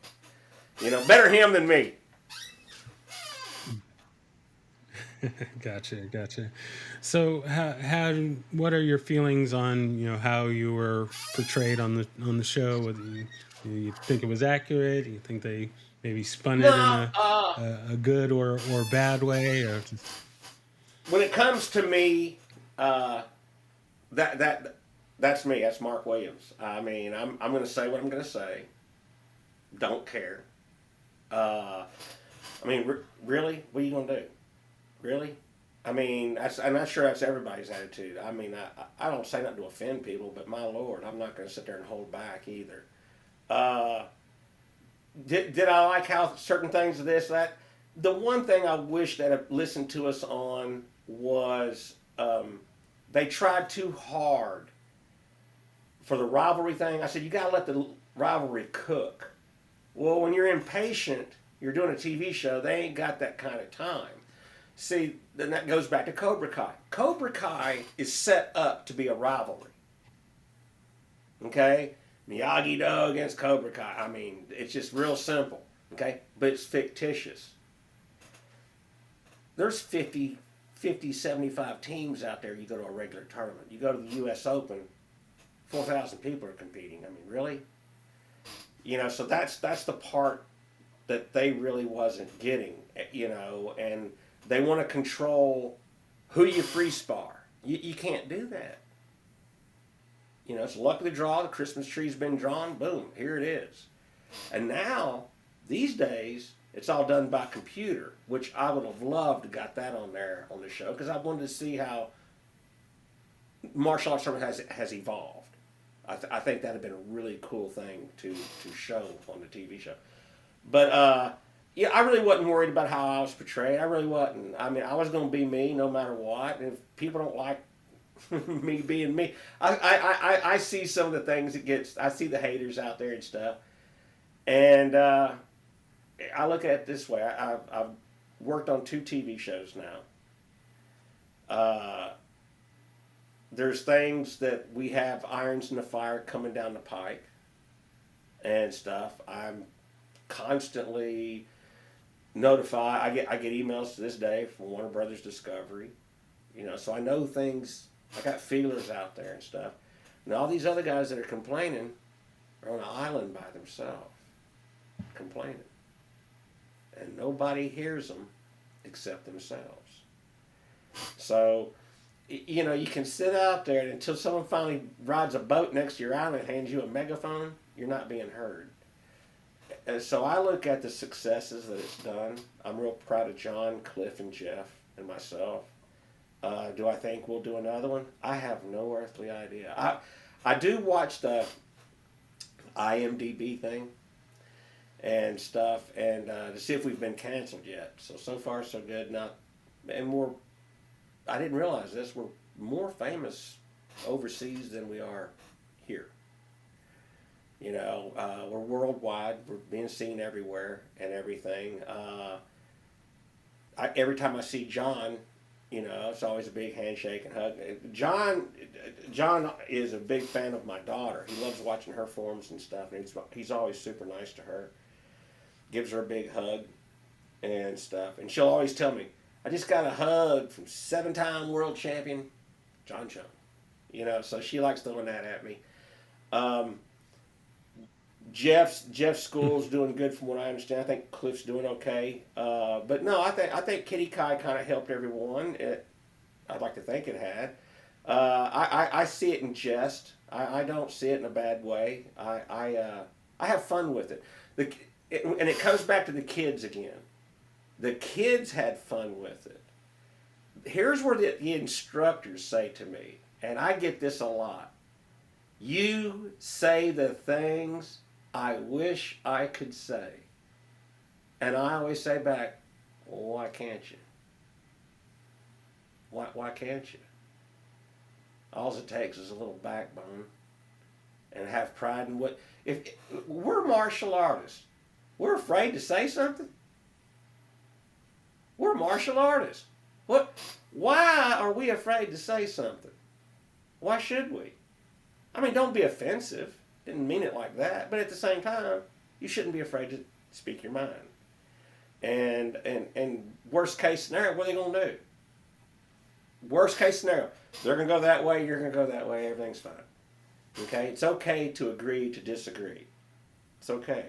Better him than me. Gotcha. So, what are your feelings on how you were portrayed on the show? Whether you think it was accurate? You think they maybe spun it in a good or bad way? Or just... When it comes to me, that's me. That's Mark Williams. I mean, I'm going to say what I'm going to say. Don't care. Really? What are you going to do? Really? I mean, I'm not sure that's everybody's attitude. I mean, I don't say nothing to offend people, but my Lord, I'm not going to sit there and hold back either. Did I like how certain things of this, that? The one thing I wish that had listened to us on was they tried too hard for the rivalry thing. I said, you got to let the rivalry cook. Well, when you're impatient, you're doing a TV show, they ain't got that kind of time. See, then that goes back to Cobra Kai. Cobra Kai is set up to be a rivalry. Okay? Miyagi-Do against Cobra Kai. I mean, it's just real simple. Okay, but it's fictitious. There's 75 teams out there. You go to a regular tournament. You go to the U.S. Open, 4,000 people are competing. I mean, really? So that's the part that they really wasn't getting, and they want to control who you free spar. You can't do that. It's luck of the draw. The Christmas tree's been drawn. Boom, here it is. And now, these days, it's all done by computer, which I would have loved to got that on there on the show, because I wanted to see how martial arts has evolved. I think that would have been a really cool thing to show on the TV show. But, I really wasn't worried about how I was portrayed. I really wasn't. I mean, I was going to be me no matter what. And if people don't like me being me, I see some of the things I see the haters out there and stuff. And I look at it this way. I've worked on 2 TV shows now. There's things that we have irons in the fire coming down the pike and stuff. I'm constantly notified. I get emails to this day from Warner Brothers Discovery. So I know things. I got feelers out there and stuff. And all these other guys that are complaining are on an island by themselves, complaining. And nobody hears them except themselves. So, you can sit out there and until someone finally rides a boat next to your island and hands you a megaphone, you're not being heard. And so I look at the successes that it's done. I'm real proud of John, Cliff, and Jeff, and myself. Do I think we'll do another one? I have no earthly idea. I do watch the IMDb thing and stuff, and to see if we've been canceled yet. So far so good. Now, and I didn't realize this. We're more famous overseas than we are here. We're worldwide. We're being seen everywhere and everything. Every time I see John, it's always a big handshake and hug. John is a big fan of my daughter. He loves watching her forms and stuff, and he's always super nice to her. Gives her a big hug and stuff. And she'll always tell me, I just got a hug from 7-time world champion John Chung. So she likes throwing that at me. Jeff's school's doing good from what I understand. I think Cliff's doing okay. But no, I think Kiddie Kai kind of helped everyone. I'd like to think it had. I see it in jest. I don't see it in a bad way. I have fun with it. And it comes back to the kids again. The kids had fun with it. Here's where the instructors say to me, and I get this a lot. You say the things I wish I could say. And I always say back, well, why can't you? Why can't you? All it takes is a little backbone and have pride in what... If we're martial artists, we're afraid to say something. We're martial artists. Why are we afraid to say something? Why should we? I mean, don't be offensive. Didn't mean it like that. But at the same time, you shouldn't be afraid to speak your mind. And worst case scenario, what are they going to do? Worst case scenario, they're going to go that way, you're going to go that way, everything's fine. Okay? It's okay to agree to disagree. It's okay.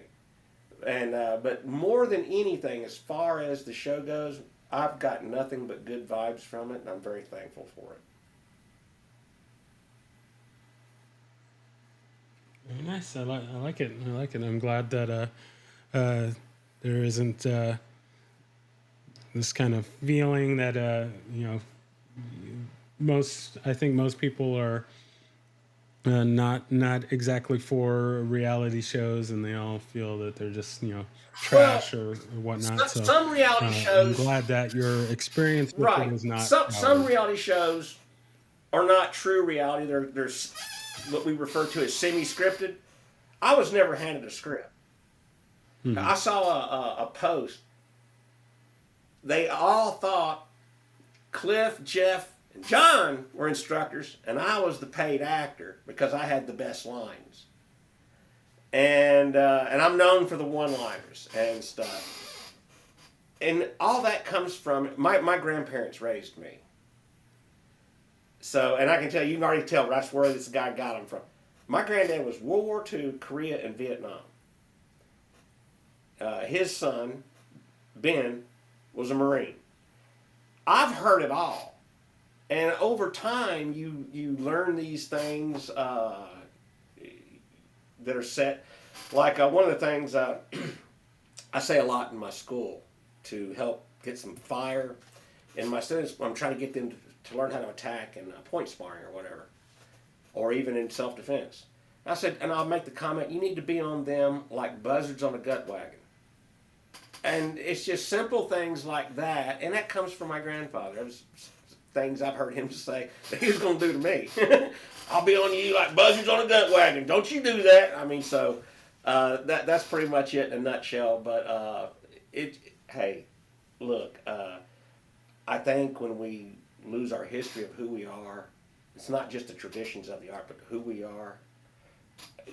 And but more than anything, as far as the show goes, I've got nothing but good vibes from it, and I'm very thankful for it. Very nice. I like it. I like it. I'm glad that there isn't this kind of feeling that I think most people are not exactly for reality shows, and they all feel that they're just trash or whatnot. Some reality shows. I'm glad that your experience with it was not. Some reality shows are not true reality. They're what we refer to as semi-scripted. I was never handed a script. Mm-hmm. I saw a post. They all thought Cliff, Jeff, and John were instructors, and I was the paid actor because I had the best lines. and I'm known for the one-liners and stuff. And all that comes from my grandparents raised me. So, and I can tell you can already tell that's where this guy got him from. My granddad was World War II, Korea, and Vietnam. His son, Ben, was a Marine. I've heard it all. And over time, you learn these things that are set. Like one of the things I say a lot in my school to help get some fire in my students. I'm trying to get them to learn how to attack in point sparring or whatever, or even in self-defense. I said, and I'll make the comment, you need to be on them like buzzards on a gut wagon. And it's just simple things like that, and that comes from my grandfather. It was things I've heard him say that he was going to do to me. I'll be on you like buzzards on a gut wagon. Don't you do that. I mean, so that's pretty much it in a nutshell. But hey, look, I think when we lose our history of who we are, it's not just the traditions of the art, but who we are.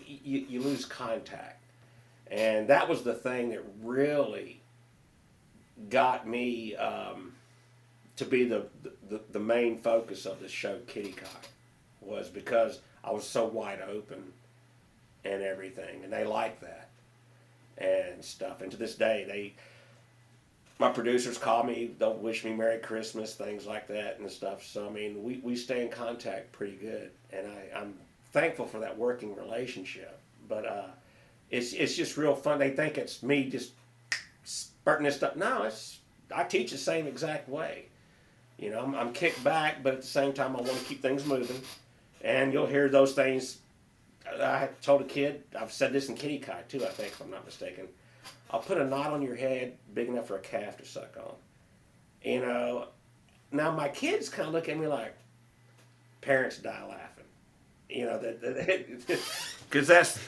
You lose contact. And that was the thing that really got me to be the main focus of the show, Kiddie Kai, was because I was so wide open and everything, and they liked that and stuff. And to this day, my producers call me, they'll wish me Merry Christmas, things like that and stuff. So, I mean, we stay in contact pretty good, and I'm thankful for that working relationship. But it's just real fun. They think it's me just spurting this stuff. No, I teach the same exact way. You know, I'm kicked back, but at the same time, I want to keep things moving. And you'll hear those things. I told a kid, I've said this in Kiddie Kai too, I think, if I'm not mistaken. I'll put a knot on your head big enough for a calf to suck on. You know, now my kids kind of look at me like, parents die laughing. You know, because that's,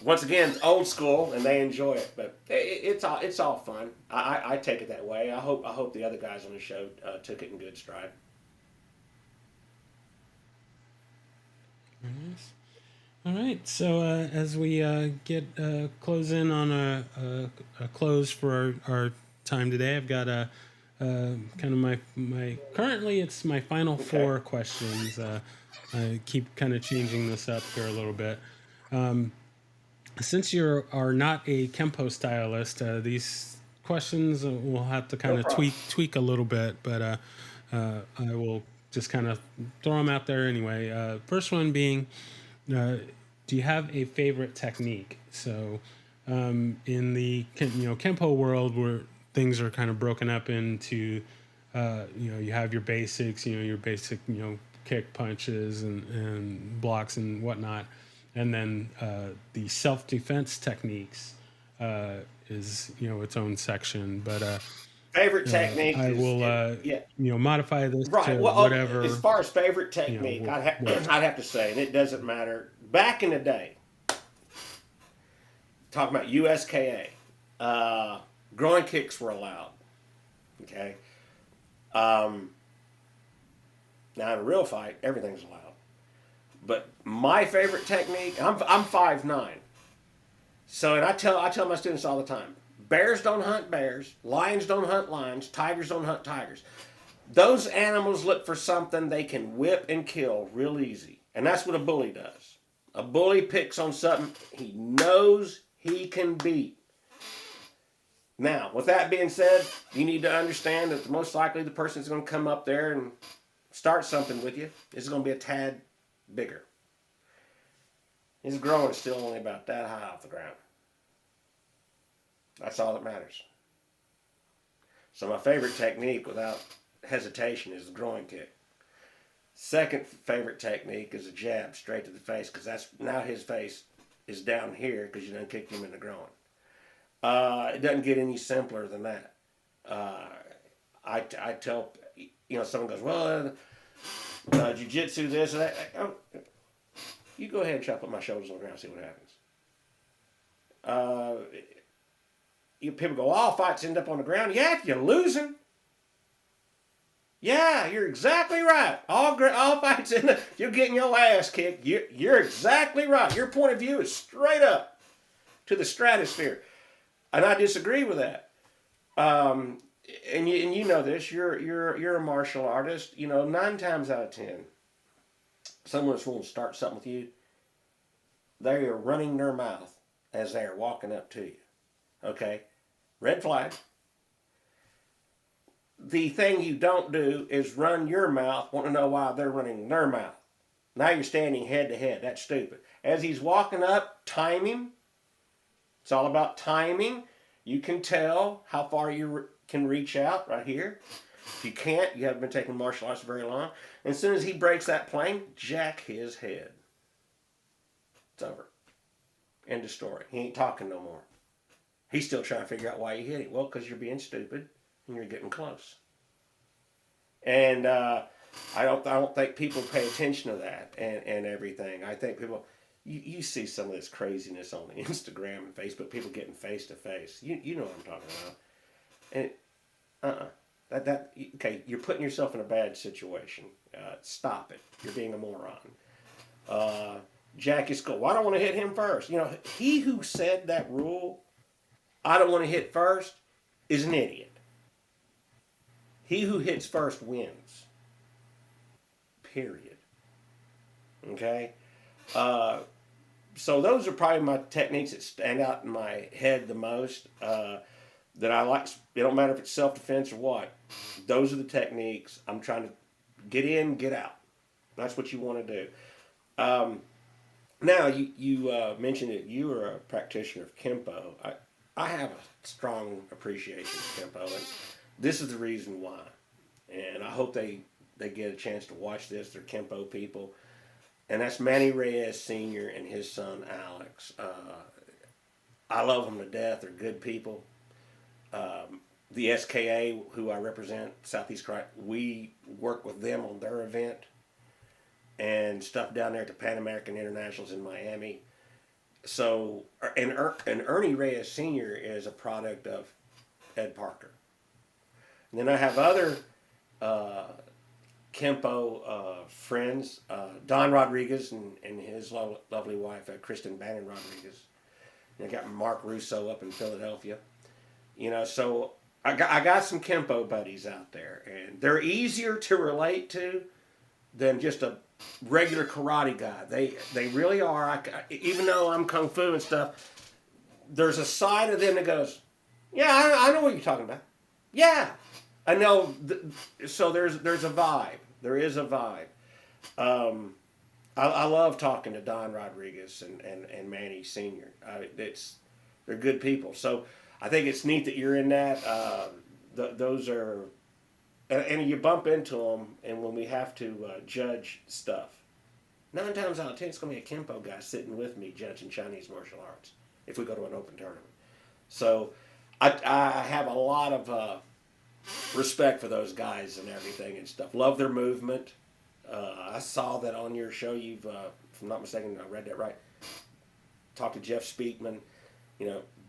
once again, old school, and they enjoy it. But it's all fun. I take it that way. I hope the other guys on the show took it in good stride. Very nice. All right, so as we get close in on a close for our time today, I've got kind of my currently it's my final four questions. I keep kind of changing this up here a little bit. Since you are not a Kempo stylist, these questions will have to kind of tweak a little bit, but I will just kind of throw them out there anyway. First one being, do you have a favorite technique? So in the Kempo world where things are kind of broken up into, you have your basics, your basic, kick, punches, and blocks and whatnot. And then the self-defense techniques is, its own section. But favorite technique. I will modify this to well, whatever. As far as favorite technique, I'd have to say, and it doesn't matter. Back in the day, talking about USKA, groin kicks were allowed. Okay. Now in a real fight, everything's allowed. But my favorite technique, I'm 5'9". So, and I tell my students all the time, bears don't hunt bears, lions don't hunt lions, tigers don't hunt tigers. Those animals look for something they can whip and kill real easy. And that's what a bully does. A bully picks on something he knows he can beat. Now, with that being said, you need to understand that most likely the person that's going to come up there and start something with you is going to be a tad bigger. His groin is still only about that high off the ground. That's all that matters. So my favorite technique, without hesitation, is the groin kick. Second favorite technique is a jab straight to the face, because that's now his face is down here because you done kicked him in the groin. It doesn't get any simpler than that. I tell, someone goes, well, jiu-jitsu this and that. You go ahead and try to put my shoulders on the ground and see what happens. People go, all fights end up on the ground. Yeah, if you're losing. Yeah, you're exactly right. All fights end up, you're getting your ass kicked. You're exactly right. Your point of view is straight up. to the stratosphere. And I disagree with that. And you know this. You're a martial artist. 9 times out of 10, someone's going to start something with you. They are running their mouth as they are walking up to you. Okay, red flag. The thing you don't do is run your mouth. Want to know why they're running their mouth? Now you're standing head to head. That's stupid. As he's walking up, time him. It's all about timing. You can tell how far you can reach out right here. If you can't, you haven't been taking martial arts very long. And as soon as he breaks that plane, jack his head. It's over. End of story. He ain't talking no more. He's still trying to figure out why you hit him. Well, because you're being stupid and you're getting close. And I don't think people pay attention to that and everything. I think people, you see some of this craziness on Instagram and Facebook, people getting face to face. You know what I'm talking about. And okay, you're putting yourself in a bad situation. Stop it. You're being a moron. Jack is cool. Well, I don't want to hit him first. He who said that rule, I don't want to hit first, is an idiot. He who hits first wins. Period. Okay? So those are probably my techniques that stand out in my head the most. That I like. It don't matter if it's self-defense or what. Those are the techniques. I'm trying to get in, get out. That's what you want to do. Now, you mentioned that you are a practitioner of Kempo. I have a strong appreciation of Kempo, and this is the reason why. And I hope they get a chance to watch this. They're Kempo people. And that's Manny Reyes Sr. and his son, Alex. I love them to death. They're good people. The SKA, who I represent, Southeast Karate, we work with them on their event and stuff down there at the Pan American Internationals in Miami. So, and Ernie Reyes Sr. is a product of Ed Parker. And then I have other Kempo friends, Don Rodriguez and his lovely wife, Kristen Bannon Rodriguez. And I got Mark Russo up in Philadelphia. So I got some Kempo buddies out there, and they're easier to relate to than just a regular karate guy. They really are. Even though I'm kung fu and stuff, there's a side of them that goes, yeah, I know what you're talking about. Yeah, I know. So there's a vibe. There is a vibe. I love talking to Don Rodriguez and Manny Sr. They're good people. So I think it's neat that you're in that. Those are, and you bump into them, and when we have to judge stuff, 9 times out of 10, it's going to be a Kempo guy sitting with me judging Chinese martial arts if we go to an open tournament. So I have a lot of respect for those guys and everything and stuff. Love their movement. I saw that on your show. You've, if I'm not mistaken, I read that right. Talked to Jeff Speakman,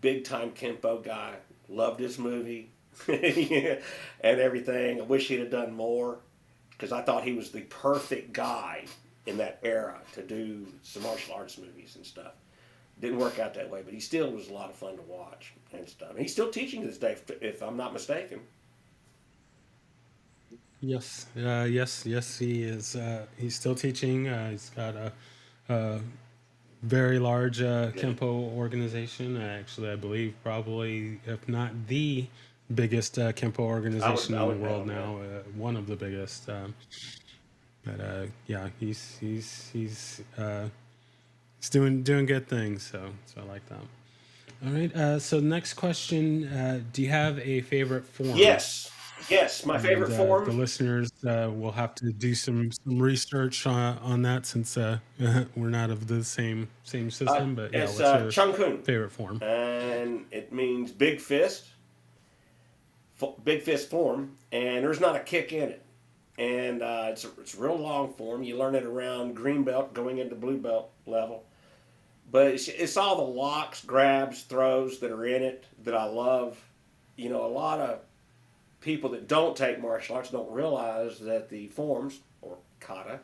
big time Kempo guy. Loved his movie and everything. I wish he'd have done more because I thought he was the perfect guy in that era to do some martial arts movies and stuff. Didn't work out that way, but he still was a lot of fun to watch and stuff. And he's still teaching to this day, if I'm not mistaken. Yes, yes, he is. He's still teaching. He's got a very large Kempo organization. Actually, I believe probably, if not the biggest Kempo organization in the world now, one of the biggest. But yeah, he's doing good things. So I like that. All right. So next question: do you have a favorite form? Yes, my favorite form. The listeners will have to do some research on that since we're not of the same system. But yeah, it's what's your Chung Kun favorite form? And it means big fist form, and there's not a kick in it. And it's a real long form. You learn it around green belt, going into blue belt level. But it's all the locks, grabs, throws that are in it that I love. A lot of people that don't take martial arts don't realize that the forms, or kata,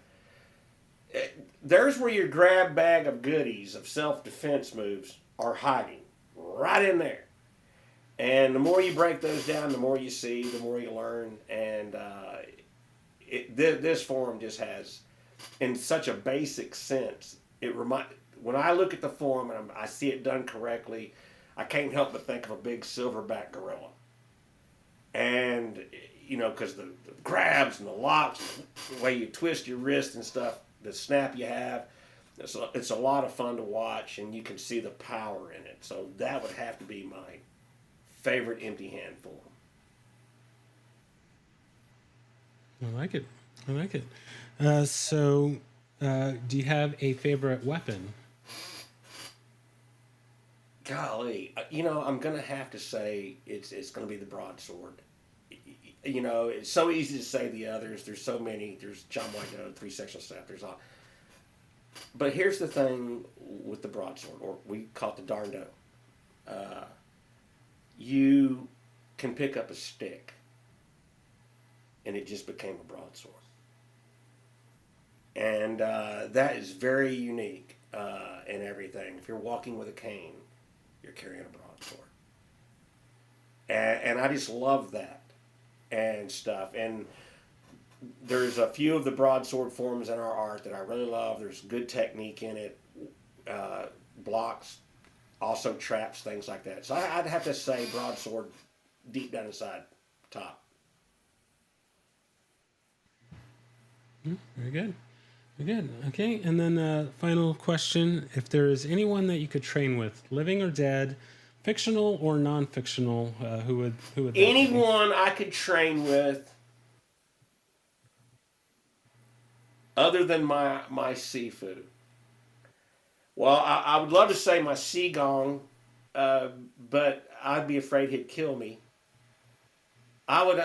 there's where your grab bag of goodies of self-defense moves are hiding right in there. And the more you break those down, the more you see, the more you learn. And this form just has, in such a basic sense, when I look at the form and I see it done correctly, I can't help but think of a big silverback gorilla. And, because the grabs and the locks, the way you twist your wrist and stuff, the snap you have, it's a lot of fun to watch, and you can see the power in it. So that would have to be my favorite empty hand form. I like it. I like it. Do you have a favorite weapon? Golly, I'm gonna have to say it's gonna be the broadsword. It's so easy to say the others. There's so many. There's John White Doe, three sectional staff. There's all. But here's the thing with the broadsword, or we call it the darn doe. You can pick up a stick, and it just became a broadsword. And that is very unique in everything. If you're walking with a cane, you're carrying a broadsword. And I just love that and stuff. And there's a few of the broadsword forms in our art that I really love. There's good technique in it, blocks, also traps, things like that. So I'd have to say broadsword, deep down inside, top. Very good. Very good. Okay, and then final question: if there is anyone that you could train with, living or dead, fictional or non-fictional, who would that be? Anyone I could train with, other than my Sifu. Well, I would love to say my Qigong, but I'd be afraid he'd kill me. I'm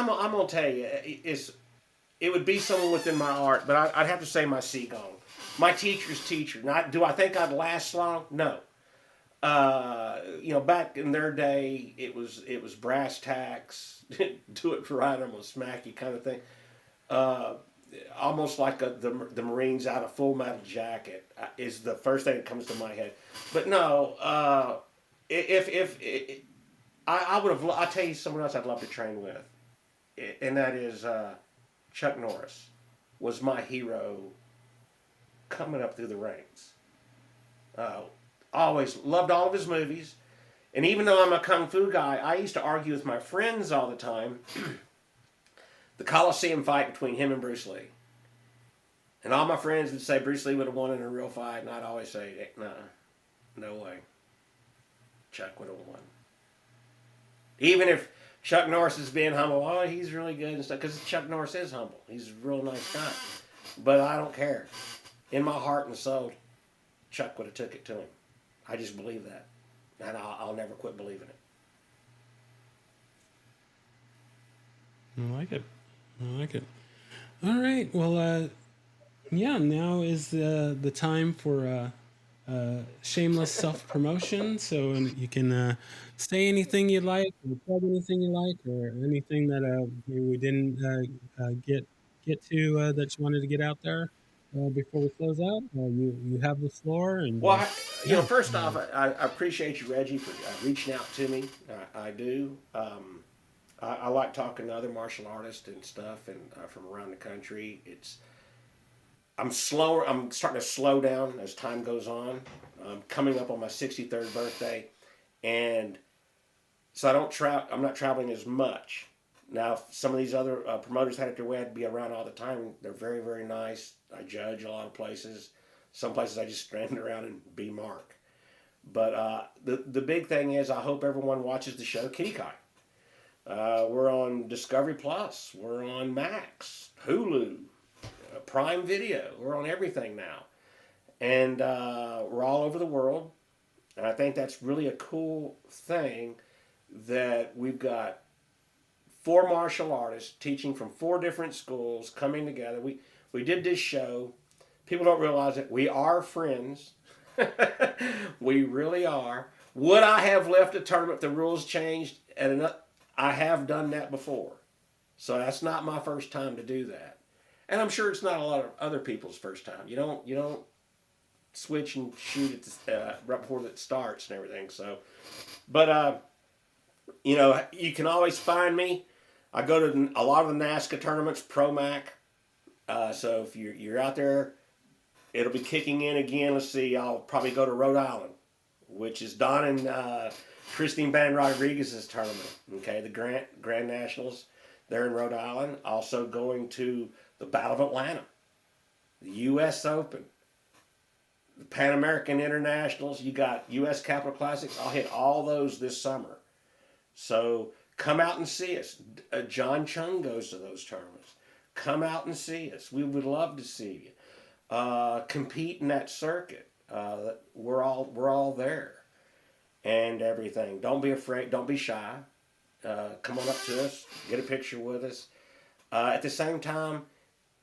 gonna tell you, it would be someone within my art, but I'd have to say my Qigong, my teacher's teacher. Not, do I think I'd last long? No. Back in their day, it was brass tacks, do it right, I'm gonna smack you kind of thing. Almost like the Marines out of Full Metal Jacket is the first thing that comes to my head. But no, if I would have, I'll tell you someone else I'd love to train with, and that is Chuck Norris, was my hero coming up through the ranks. Always loved all of his movies, and even though I'm a kung fu guy, I used to argue with my friends all the time. The Coliseum fight between him and Bruce Lee. And all my friends would say Bruce Lee would have won in a real fight, and I'd always say, no way. Chuck would have won. Even if Chuck Norris is being humble, oh, he's really good and stuff, because Chuck Norris is humble. He's a real nice guy. But I don't care. In my heart and soul, Chuck would have took it to him. I just believe that. And I'll never quit believing it. I like it. I like it. All right. Well, now is the time for shameless self-promotion. So you can say anything you like, or plug anything you like, or anything that maybe we didn't get to that you wanted to get out there before we close out. You have the floor. And well, yeah. First off, I appreciate you, Reggie, for reaching out to me. I do. I like talking to other martial artists and stuff, and from around the country. I'm slower. I'm starting to slow down as time goes on. I'm coming up on my 63rd birthday, and so I'm not traveling as much. Now, if some of these other promoters had it their way, I'd be around all the time. They're very, very nice. I judge a lot of places. Some places I just stand around and be Mark. But the big thing is, I hope everyone watches the show Kiddie Kai. We're on Discovery Plus. We're on Max, Hulu, Prime Video. We're on everything now. And we're all over the world. And I think that's really a cool thing that we've got 4 martial artists teaching from 4 different schools coming together. We did this show. People don't realize it. We are friends. We really are. Would I have left a tournament if the rules changed? I have done that before. So that's not my first time to do that. And I'm sure it's not a lot of other people's first time. You don't switch and shoot at right before it starts and everything. So, but you can always find me. I go to a lot of the NASCAR tournaments, Pro Mac. So if you're out there, it'll be kicking in again. Let's see, I'll probably go to Rhode Island, which is Don and Christine Van Rodriguez's tournament. Okay, the Grand Nationals. They're in Rhode Island. Also going to the Battle of Atlanta, the U.S. Open, the Pan American Internationals. You got U.S. Capital Classics. I'll hit all those this summer. So come out and see us. John Chung goes to those tournaments. Come out and see us. We would love to see you. Compete in that circuit. We're all there, and everything. Don't be afraid. Don't be shy. Come on up to us. Get a picture with us. At the same time,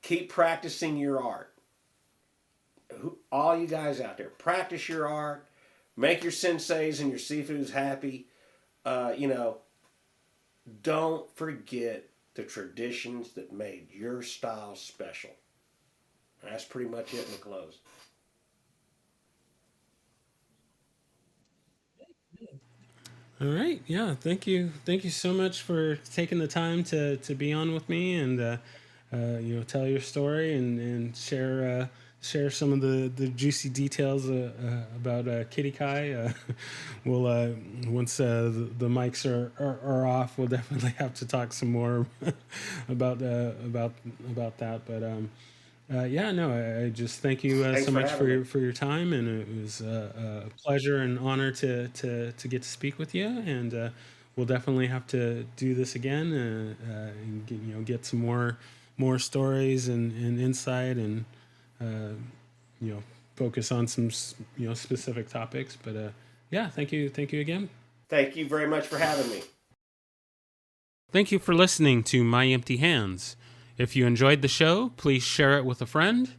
keep practicing your art. All you guys out there, practice your art. Make your senseis and your sifus happy. Don't forget the traditions that made your style special. That's pretty much it in the close. All right. Yeah. Thank you. Thank you so much for taking the time to be on with me and tell your story and share some of the juicy details about Kiddie Kai. We'll once the mics are off, we'll definitely have to talk some more about that. But I just thank you so much for your time, and it was a pleasure and honor to get to speak with you. And we'll definitely have to do this again and get some more stories and insight and focus on some specific topics. But thank you again. Thank you very much for having me. Thank you for listening to My Empty Hands. If you enjoyed the show, please share it with a friend.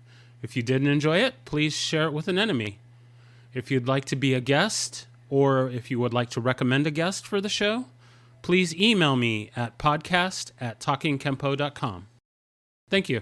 If you didn't enjoy it, please share it with an enemy. If you'd like to be a guest, or if you would like to recommend a guest for the show, please email me at podcast@talkingkempo.com. Thank you.